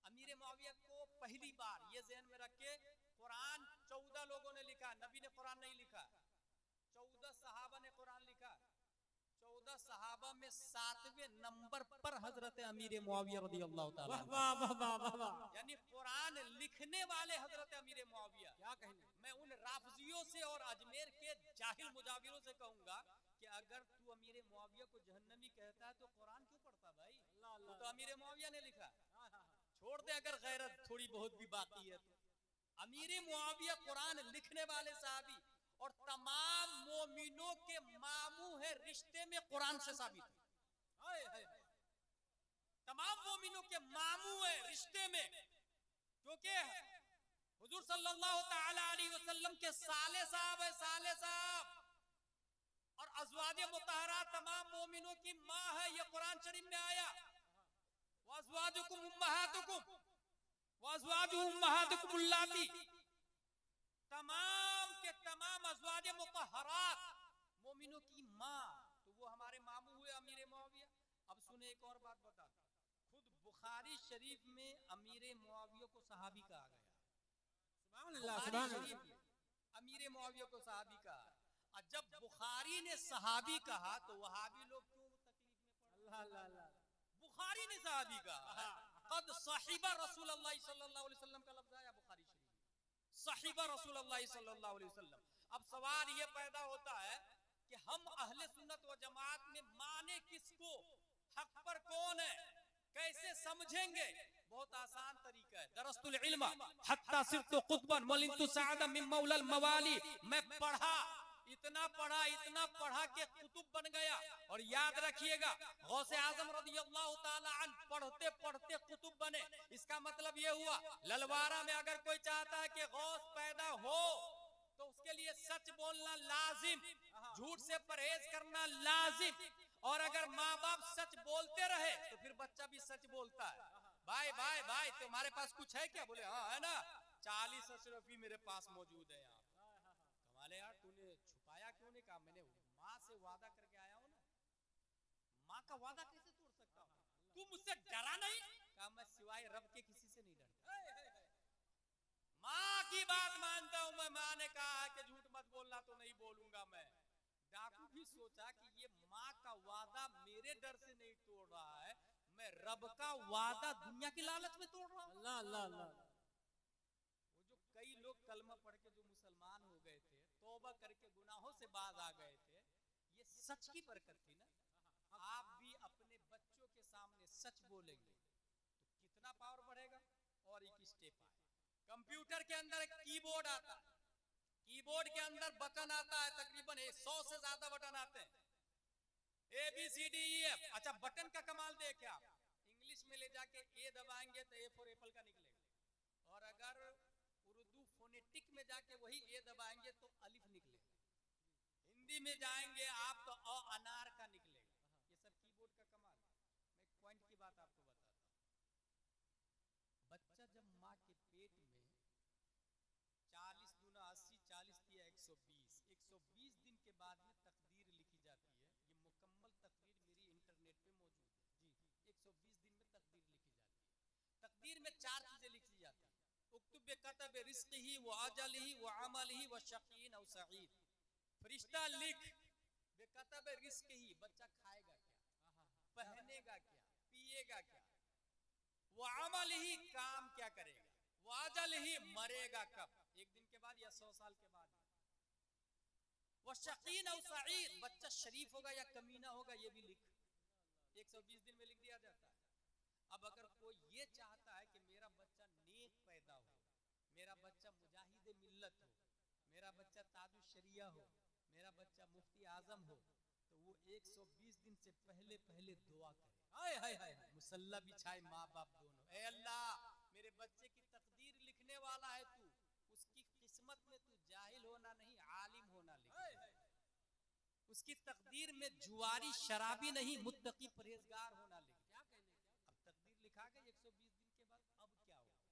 Speaker 1: अमीर मुआविया को पहली बार ये ज़हन में रख के कुरान 14 लोगों ने लिखा, नबी ने कुरान नहीं लिखा। 14 सहाबा ने कुरान लिखा, 14 14 सहाबा में 7वें नंबर पर हजरत अमीर मुआविया रदियल्लाहु ताला यानी कुरान लिखने वाले हजरत अमीर मुआविया।
Speaker 2: क्या कहने,
Speaker 1: मैं उन राफजियों से और अजमेर के जाहिल मुजाविरों से कहूंगा कि अगर तू अमीर मुआविया को जहन्नमी कहता है तो कुरान क्यों पढ़ता भाई? वो तो अमीर मुआविया ने लिखा। छोड़ दे अगर गैरत थोड़ी बहुत भी बाकी है तो। अमीर मुआविया कुरान लिखने वाले साहबी और तमाम मोमिनों के मामू है, रिश्ते में कुरान से साबित है। तमाम मोमिनों के मामू है रिश्ते में, क्योंकि हुजूर सल्लल्लाहु ताला अलैहि वसल्लम के साले साहब है, साले साहब। और अज़वाज मुतहरा तमाम मोमिनों की माँ है, ये कुरान शरीफ में आया। वअज़वाजुकुम उम्महातुकुम वअज़वाजुहुम उम्महातुकुम उल्लाती, तमाम के तमाम अज़वाज मुतहरात मोमिनों की माँ, तो वो हमारे मामू हुए अमीर मुआविया। अब सुने एक और बात बता, खुद बुखारी शरीफ में अमीर मुआविया को सहाबी कहा गया।
Speaker 2: सुभान अल्लाह, सुभान अल्लाह।
Speaker 1: अमीर मुआविया को सहाबी कहा। और जब बुखारी ने सहाबी कहा तो वहाबी लोग क्यों तकलीफ में पड़े?
Speaker 2: अल्लाह अल्लाह अल्लाह।
Speaker 1: बुखारी ने सहाबी कहा, कद साहिबा रसूलुल्लाह सल्लल्लाहु अलैहि वसल्लम का लफ्ज आया बुखारी शरीफ में, साहिबा रसूलुल्लाह सल्लल्लाहु अलैहि वसल्लम। अब सवाल ये पैदा होता है कि हम अहले सुन्नत व जमात में माने किसको, हक पर कौन है, कैसे समझेंगे? बहुत आसान तरीका है। दरस्तुल इल्म हत्ता सिरतु कुतबन वलिंतु सअदा मिन मौलल मवाली। मैं पढ़ा, इतना पढ़ा कि कुतुब बन गया। और याद रखिएगा, गौसे आजम रदियल्लाहु ताला अन्हु पढ़ते पढ़ते कुतुब बने। इसका मतलब ये हुआ, ललवारा में अगर कोई चाहता है कि गौस पैदा हो तो उसके लिए सच बोलना लाजिम, झूठ से परहेज करना लाजिम। और अगर माँ बाप सच बोलते रहे तो फिर बच्चा भी सच बोलता है। भाई भाई भाई तुम्हारे पास कुछ है क्या? बोले हाँ है ना, 40 अशरफी मेरे पास मौजूद है। यहाँ कमाले यार, तूने छुपाया क्यों नहीं? कहा मैंने माँ से वादा करके आया हूँ ना। माँ का वादा कैसे तोड़ सकता हूँ? तू मुझसे डरा नहीं? कहा मैं सिवाय रब के किसी से नहीं डरता। माँ की बात मानता हूँ मैं। माँ ने कहा कि झूठ मत बोलना, तो नहीं बोलूंगा मैं। डाकू भी सोचा कि ये माँ का वादा मेरे डर से नहीं तोड़ रहा है, मैं रब का वादा दुनिया की लालच में तोड़ रहा हूँ।
Speaker 2: अल्लाह अल्लाह अल्लाह।
Speaker 1: वो जो कई लोग कलमा पढ़ के जो मुसलमान हो गए थे, तौबा करके गुनाहों से बाज आ गए थे, ये सच की बरकत थी ना। आप भी अपने बच्चों के सामने सच बोलेंगे तो कितना पावर बढ़ेगा। और एक स्टेप आए, कंप्यूटर के अंदर एक कीबोर्ड आता है, कीबोर्ड के अंदर बटन आता है, तकरीबन 100 से ज्यादा बटन आते हैं, ABCDEF। अच्छा, बटन का कमाल देखे आप, इंग्लिश में ले जाके ए दबाएंगे तो A फॉर एप्पल का निकलेगा, और अगर उर्दू फोनेटिक में जाके वही ए दबाएंगे तो अलिफ निकलेगा। हिंदी में जाएंगे आप तो अ अनार का निकलेगा। ये सब कीबोर्ड का कमाल। मैं एक पॉइंट की बात आपको बताता हूँ। बच्चा जब माँ के पेट में 40 दूना 80, 40 दिया 120, 120 दिन के बाद में तकदीर लिखी जाती है। ये मुकम्मल तकदीर मेरी इंटरनेट पे मौजूद है जी। 120 दिन में तकदीर लिखी जाती है। तकदीर में 4 चीजें लिखी जाती है, उक्तुब बेकतब रिज़्क़िही व अजलिही व अमलिही व शक़ीन औ सईद। फरिश्ता लिख, बेकतब रिज़्क़िही, बच्चा खाएगा क्या, पहनेगा क्या, पिएगा क्या, वो अमलिही, काम क्या करेगा, वो अजलिही, मरेगा कब, 1 दिन के बाद या 100 साल के बाद, वो शक़ीन औ सईद, बच्चा शरीफ होगा या कमीना होगा, ये भी लिख। 120 दिन में लिख दिया जाता है। अब अगर कोई ये चाहता है कि मेरा बच्चा नेक पैदा हो, मेरा बच्चा मुजाहिद मिल्लत हो, मेरा बच्चा ताजु शरिया हो, मेरा बच्चा मुफ्ती आजम हो, तो वो 120 दिन से पहले पहले दुआ करे। हाय हाय हाय, मुसल्ला बिछाए माँ बाप दोनों, ए अल्लाह मेरे बच्चे की तकदीर लिखने वाला है तू, उसकी किस्मत में तू जाहिल होना नहीं आलिम होना लिख, उसकी तकदीर में जुआरी शराबी नहीं मुत्तकी परहेजगार होना लिख। क्या कहने, अब तकदीर लिखा गया 120 दिन के बाद, अब क्या होगा?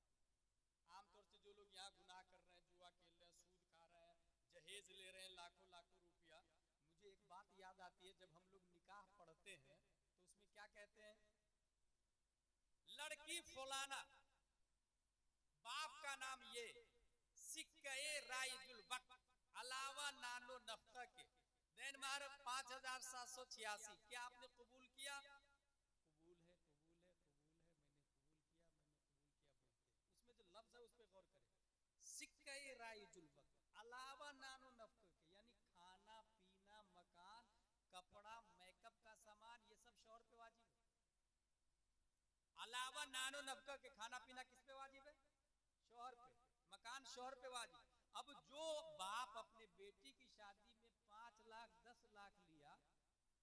Speaker 1: आमतौर से जो लोग यहाँ गुनाह कर रहे हैं, जुआ खेल रहे हैं, सूद खा रहे हैं, जहेज ले रहे हैं लाखों लाखों रुपया, मुझे एक बात याद आती है, जब हम लोग निकाह पढ़ते हैं तो उसमें क्या कहते हैं, लड़की फलाना, बाप का नाम ये, सिक्के राइजुल वक्त, अलावा नानो नफ्का के, जैन मार 5786, क्या आपने कबूल किया? कबूल है, कबूल है, कबूल है, मैंने कबूल किया, मैंने कबूल किया, उसमें जो लफ्ज है उस पे गौर करें। सिक्का राइजुल वक्त अलावा नानो नफ्क के, यानी खाना पीना, मकान, कपड़ा, मेकअप का सामान, ये सब शौहर पे वाजिब है। अलावा नानो नफ्का के, खाना पीना किस पे वाजिब है? शौहर पे। मकान शौहर पे वाजिब। अब जो बाप अपने बेटी की शादी में 5 लाख 10 लाख लिया,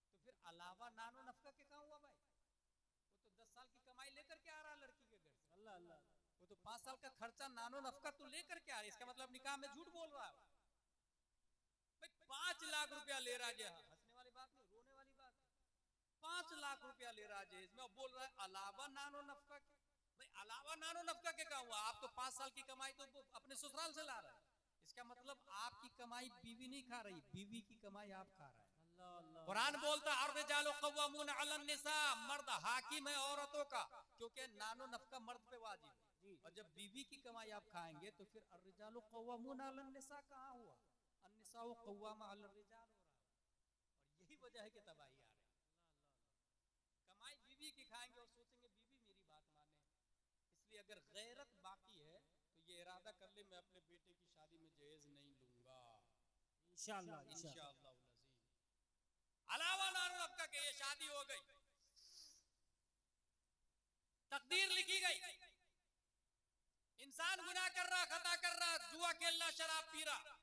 Speaker 1: तो फिर अलावा नानो नफ्का के कहाँ हुआ भाई? वो तो 10 साल की कमाई लेकर के आ रहा लड़की के घर से। अल्लाह अल्लाह, वो तो 5 साल का खर्चा नानो नफ्का तो लेकर के आ रहा है। इसका मतलब निकाह में झूठ बोल रहा है भाई। 5 लाख रुपया ले रहा है, हंसने वाली बात नहीं, रोने वाली बात है। 5 लाख रुपया ले रहा है इसमें, बोल रहा है अलावा नानो नफ्का के। भाई अलावा नानो नफ्का के कहाँ हुआ? आप तो 5 साल की कमाई तो अपने ससुराल से ला रहे हैं। इसका मतलब आपकी कमाई बीवी नहीं खा रही, बीवी की कमाई आप खा रहे हैं। कुरान बोलता है अर्रिजालु क़व्वामून अलन निसा, मर्द हाकिम है औरतों का, क्योंकि नानो नफ्का मर्द पे वाजिब है। और जब बीवी की कमाई आप खाएंगे तो फिर अर्रिजालु क़व्वामून अलन निसा कहाँ हुआ? अन्निसाउ क़व्वामा अल रिजाल हो रहा है। और यही वजह है कि तबाही आ रही है। कमाई बीवी की खाएंगे और सोचेंगे बीवी मेरी बात माने। इसलिए अगर गैरत बाकी है तो ये इरादा कर ले, मैं अपने बेटे की शादी में जहेज नहीं लूंगा इंशाअल्लाह इंशाअल्लाह। अलावा नानो नफ्का के ये शादी हो गई, तकदीर लिखी गई, इंसान गुनाह कर रहा, खता कर रहा, जुआ खेल रहा, शराब पी रहा।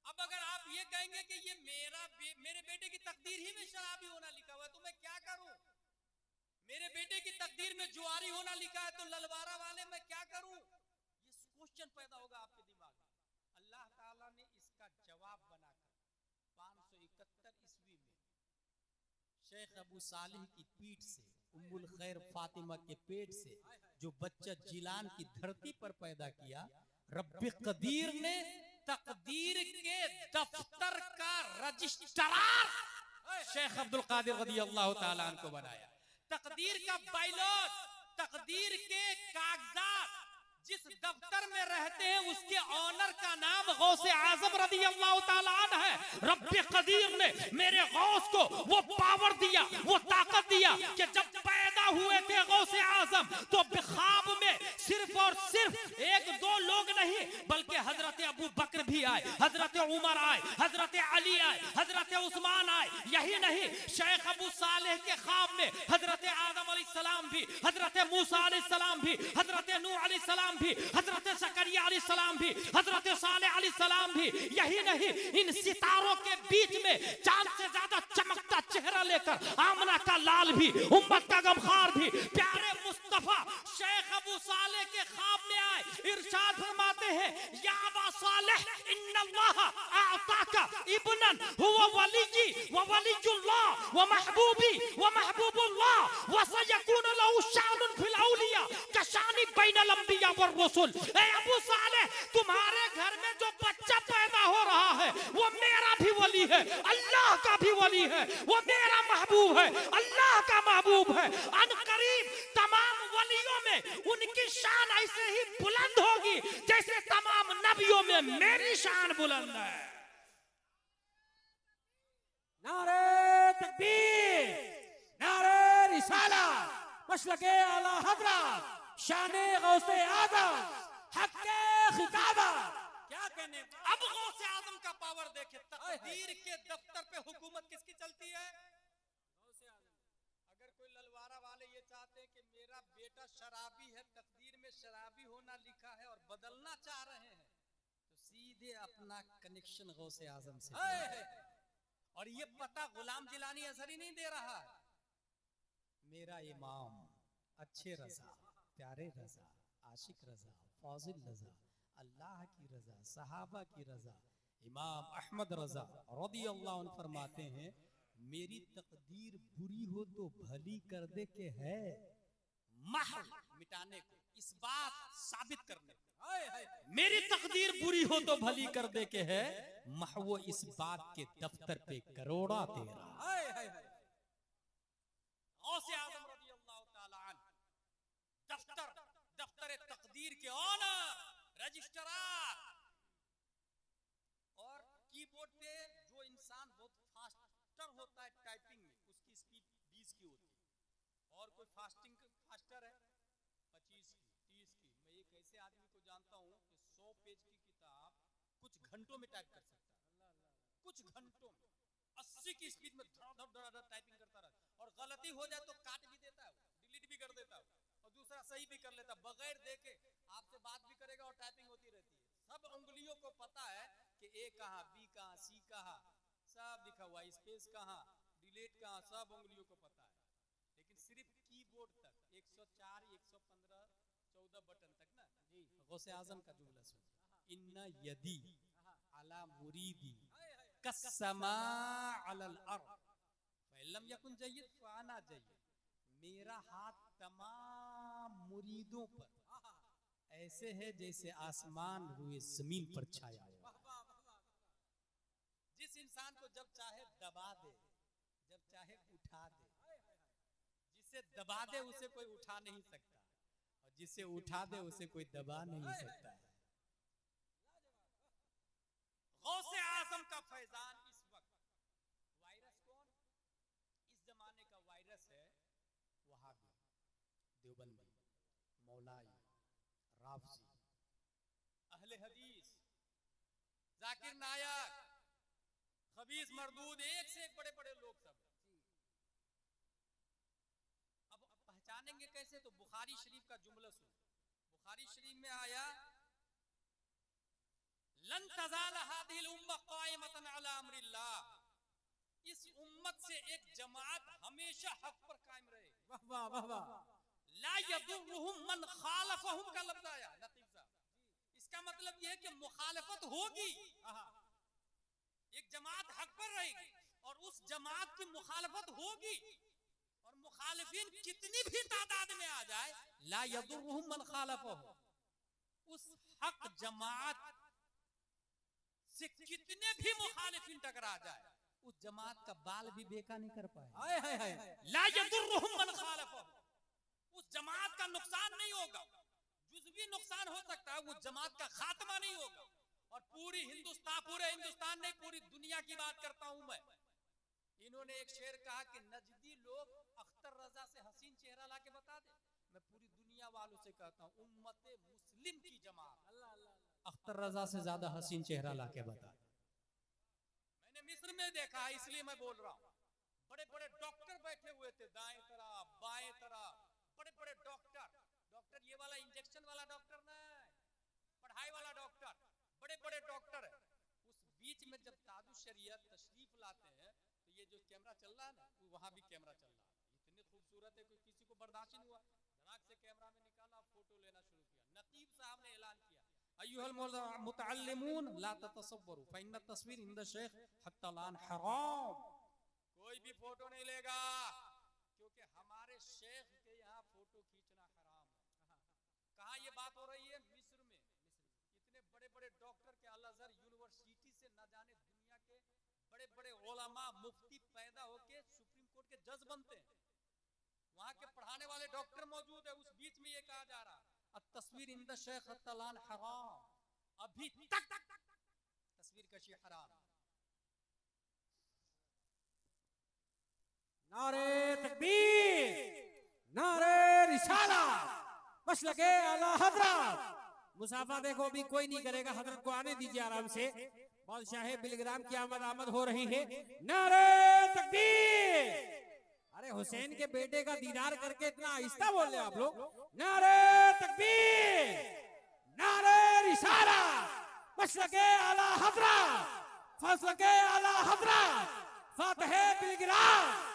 Speaker 1: अब अगर आप ये कहेंगे कि ये मेरे बेटे की तकदीर ही में शराबी होना लिखा हुआ है, तो मैं क्या करूं? मेरे बेटे की तकदीर में जुआरी होना लिखा है, तो ललवारा वाले मैं क्या करूं? ये क्वेश्चन पैदा होगा आपके दिमाग में। अल्लाह ताला ने इसका जवाब बनाकर 571 ईस्वी में शेख अबू सालिह की पीठ से, उम्मुल खैर फातिमा के पेट से जो बच्चा जिलान की धरती पर पैदा किया, रब्बे कदीर ने तकदीर के दफ्तर का रजिस्ट्रार शेख अब्दुल कादिर रज़ियल्लाहु ताला अन्हु को बनाया। तकदीर का बायलॉट, तकदीर के कागजात जिस दफ्तर में रहते हैं उसके ऑनर का नाम गौसे आजम रज़ियल्लाहु ताला अन्हु है। रब्बे कदीर ने मेरे गौस को वो पावर दिया, वो ताकत दिया कि जब पैदा हुए थे गौसे आजम तो ख्वाब में सिर्फ और सिर्फ 1-2 लोग नहीं बल्कि हजरत अबू बकर भी आए, हजरत उमर आए, हजरत अली आए, हजरत उस्मान आए। यही नहीं, शेख अबू सालेह के ख्वाब में हजरत आदम अलैहिस्सलाम भी, हजरत मूसा अलैहिस्सलाम भी, हजरत नूह अलैहिस्सलाम भी, हजरत ज़करिया अलैहिस्सलाम भी, हजरत सालेह अलैहिस्सलाम भी। यही नहीं, इन सितारों के बीच में चांद से ज्यादा चमकता चेहरा लेकर आमना का लाल भी, उम्मत का गमखार भी, प्यारे मुस्तफा शेख अबू सालेह के ख्वाब में आए। इरशाद फरमाते हैं या अबा सालेह इन्नल्लाह आताका इब्नन हुवा वलीजी व वलीजुल्लाह व महबूबी व महबूबुल्लाह व सयकूनु लहु शानुन फिल औलिया कशानी बैनल अंबिया वर रसूल। ए अबू सालेह, तुम्हारे घर में जो बच्चा पैदा हो रहा है वो मेरा भी वली है, अल्लाह का भी वली है, वो मेरा महबूब है, अल्लाह का महबूब है। अनकरीब तमाम वलियों में उनकी शान ऐसे ही बुलंद होगी जैसे तमाम नबियों में मेरी शान बुलंद है।
Speaker 2: नारे तकबीर, नारे रिसाला, मसलके आला हज़रत, शाने गौसे आज़म, हक़्क़े खिताबा।
Speaker 1: क्या कहने, अब गौसे आज़म का पावर देखे। तकदीर के दफ्तर पे हुकूमत किसकी चलती है? गौसे आज़म। अगर कोई ललवारा वाले ये चाहते हैं कि मेरा बेटा शराबी है, तकदीर में शराबी होना लिखा है और बदलना चाह रहे हैं, तो सीधे अपना कनेक्शन गौसे आज़म से। और ये पता गुलाम जिलानी असर ही नहीं दे रहा है। मेरा इमाम अच्छे रजा, प्यारे रजा, आशिक रजा, फाजिल रजा, अल्लाह की रजा, सहाबा की रजा, इमाम अहमद रजा रज़ियल्लाहु अन्हु फरमाते हैं मेरी तकदीर बुरी हो तो भली कर दे के है, महव मिटाने को, इस बात साबित करने को। मेरी तकदीर बुरी हो तो भली कर दे के है, महव इस बात के दफ्तर पे करोड़ा तेरा। गौसे आज़म रज़ियल्लाहु ताला अन्हु दफ्तर तकदीर के ऑनर, रजिस्ट्रार। और कीबोर्ड पे जो इंसान बहुत फास्ट होता है टाइपिंग में, उसकी स्पीड 20 की होती है। और कोई फास्टर है 25 की, 30 की। मैं एक ऐसे आदमी को जानता हूँ कि 100 पेज की किताब कुछ घंटों में टाइप कर सकता है, कुछ घंटों में 80 की स्पीड में धड़ टाइपिंग करता रहता है। और गलती हो जाए तो काट भी देता है, डिलीट भी कर देता है, और दूसरा सही भी कर लेता, बगैर देखे आपसे बात भी करेगा और टाइपिंग होती रहती है। सब उंगलियों को पता है कि ए कहाँ, बी कहाँ, सी कहाँ, सब लिखा हुआ, स्पेस कहाँ, डिलीट कहाँ, सब उंगलियों को पता है। लेकिन सिर्फ कीबोर्ड तक 104, 115, 14 बटन तक ना। गौसे आजम का जुमला सुन, इन्ना यदी अला मुरीदी कस्समा अलल अर्द फइल्लम यकुन जय्यद फाना जय्यद। मेरा हाथ तमाम मुरीदों पर ऐसे है जैसे आसमान हुए जमीन पर छाया हुआ। जिस इंसान को जब चाहे दबा दे, जब चाहे उठा दे, जिसे दबा दे उसे कोई उठा नहीं सकता, और जिसे उठा दे उसे कोई दबा नहीं सकता है। गौसे आजम का फैजान इस वक्त। वायरस कौन? इस जमाने का वायरस है वहाबी, देवबंदी, मौलाई, राफजी, अहले हदीस, जाकिर नायक, खबीस मरदूद, एक से एक बड़े बड़े लोग सब। अब पहचानेंगे कैसे? तो बुखारी शरीफ का जुमला सुन। बुखारी शरीफ में आया, लन तज़ाल हादिहिल उम्मह क़ाइमतन अला अम्रिल्लाह। इस उम्मत से एक जमात हमेशा हक पर कायम रहे।
Speaker 2: वाह वाह वाह वाह।
Speaker 1: ला यदुर्रुहुम मन खालफहुम का लफ्ज़ आया नतीब साहब। इसका मतलब यह है कि मुखालफत होगी, एक जमात हक पर रहेगी और उस जमात की मुखालफत होगी, और मुखालिफिन कितनी भी तादाद में आ जाए, ला यदुर्रुहुम मन खालफहुम, उस हक जमात से कितने भी मुखालिफिन टकरा जाए, उस जमात का बाल भी बेका नहीं कर पाए।
Speaker 2: हाय हाय हाय।
Speaker 1: ला यदुर्रुहुम मन खालफहुम, उस जमात का नुकसान नहीं होगा, जुज़वी नुकसान हो सकता है, वो जमात का खात्मा नहीं होगा। और पूरे हिंदुस्तान नहीं, पूरी दुनिया की बात करता हूं मैं। इन्होंने एक शेर कहा कि नजदी लोग अख्तर रजा से हसीन चेहरा लाके बता दे। मैं पूरी दुनिया वालों से कहता हूं, उम्मते मुस्लिम की जमात अख्तर रजा से ज्यादा हसीन चेहरा लाके बता दे। मैंने मिस्र में देखा है, इसलिए मैं बोल रहा हूं। बड़े बड़े डॉक्टर बैठे हुए थे, दाएं तरफ बाएं तरफ, बड़े बड़े डॉक्टर, ये वाला इंजेक्शन वाला डॉक्टर नहीं, पढ़ाई वाला डॉक्टर, बड़े बड़े डॉक्टर है। उस बीच में जब तादु शरीयत तशरीफ लाते हैं, तो ये जो कैमरा चल रहा है ना, वहां भी कैमरा चल रहा है। इतनी खूबसूरत है, कोई किसी को बर्दाश्त नहीं हुआ, धड़ाक से कैमरा में निकाला, फोटो लेना शुरू किया। नतीब साहब ने ऐलान किया, अय्युहल मुतअल्लिमून ला ततसव्वरू फइन्न तस्वीर इंद शेख हत्ता लान हराम। कोई भी फोटो नहीं लेगा, क्योंकि हमारे शेख के यहाँ फोटो खींचना हराम है। कहाँ ये बात हो रही है? मिस्र में। इतने बड़े बड़े डॉक्टर के अल अज़हर यूनिवर्सिटी से न जाने दुनिया के बड़े बड़े उलमा मुफ्ती पैदा होके सुप्रीम कोर्ट के जज बनते हैं। वहां के पढ़ाने वाले डॉक्टर मौजूद है। उस बीच में ये कहा जा रहा, तस्वीर इंद शेख तलान हराम, अभी तक तस्वीर कशी हराम।
Speaker 2: नारे तकबीर, नारे रिसाला, मसलके आला हज़रत। मुसाफा देखो अभी कोई नहीं करेगा, हजरत को आने दीजिए आराम से। बादशाह बिलग्राम की आमद हो रही है। नारे तकबीर। अरे हुसैन के बेटे का दीदार करके इतना आहिस्ता बोल रहे आप लोग। नारे तकबीर, नारे रिसाला, मसलके आला हज़रत, फसलके आला हज़रत, फातिह बिलग्राम।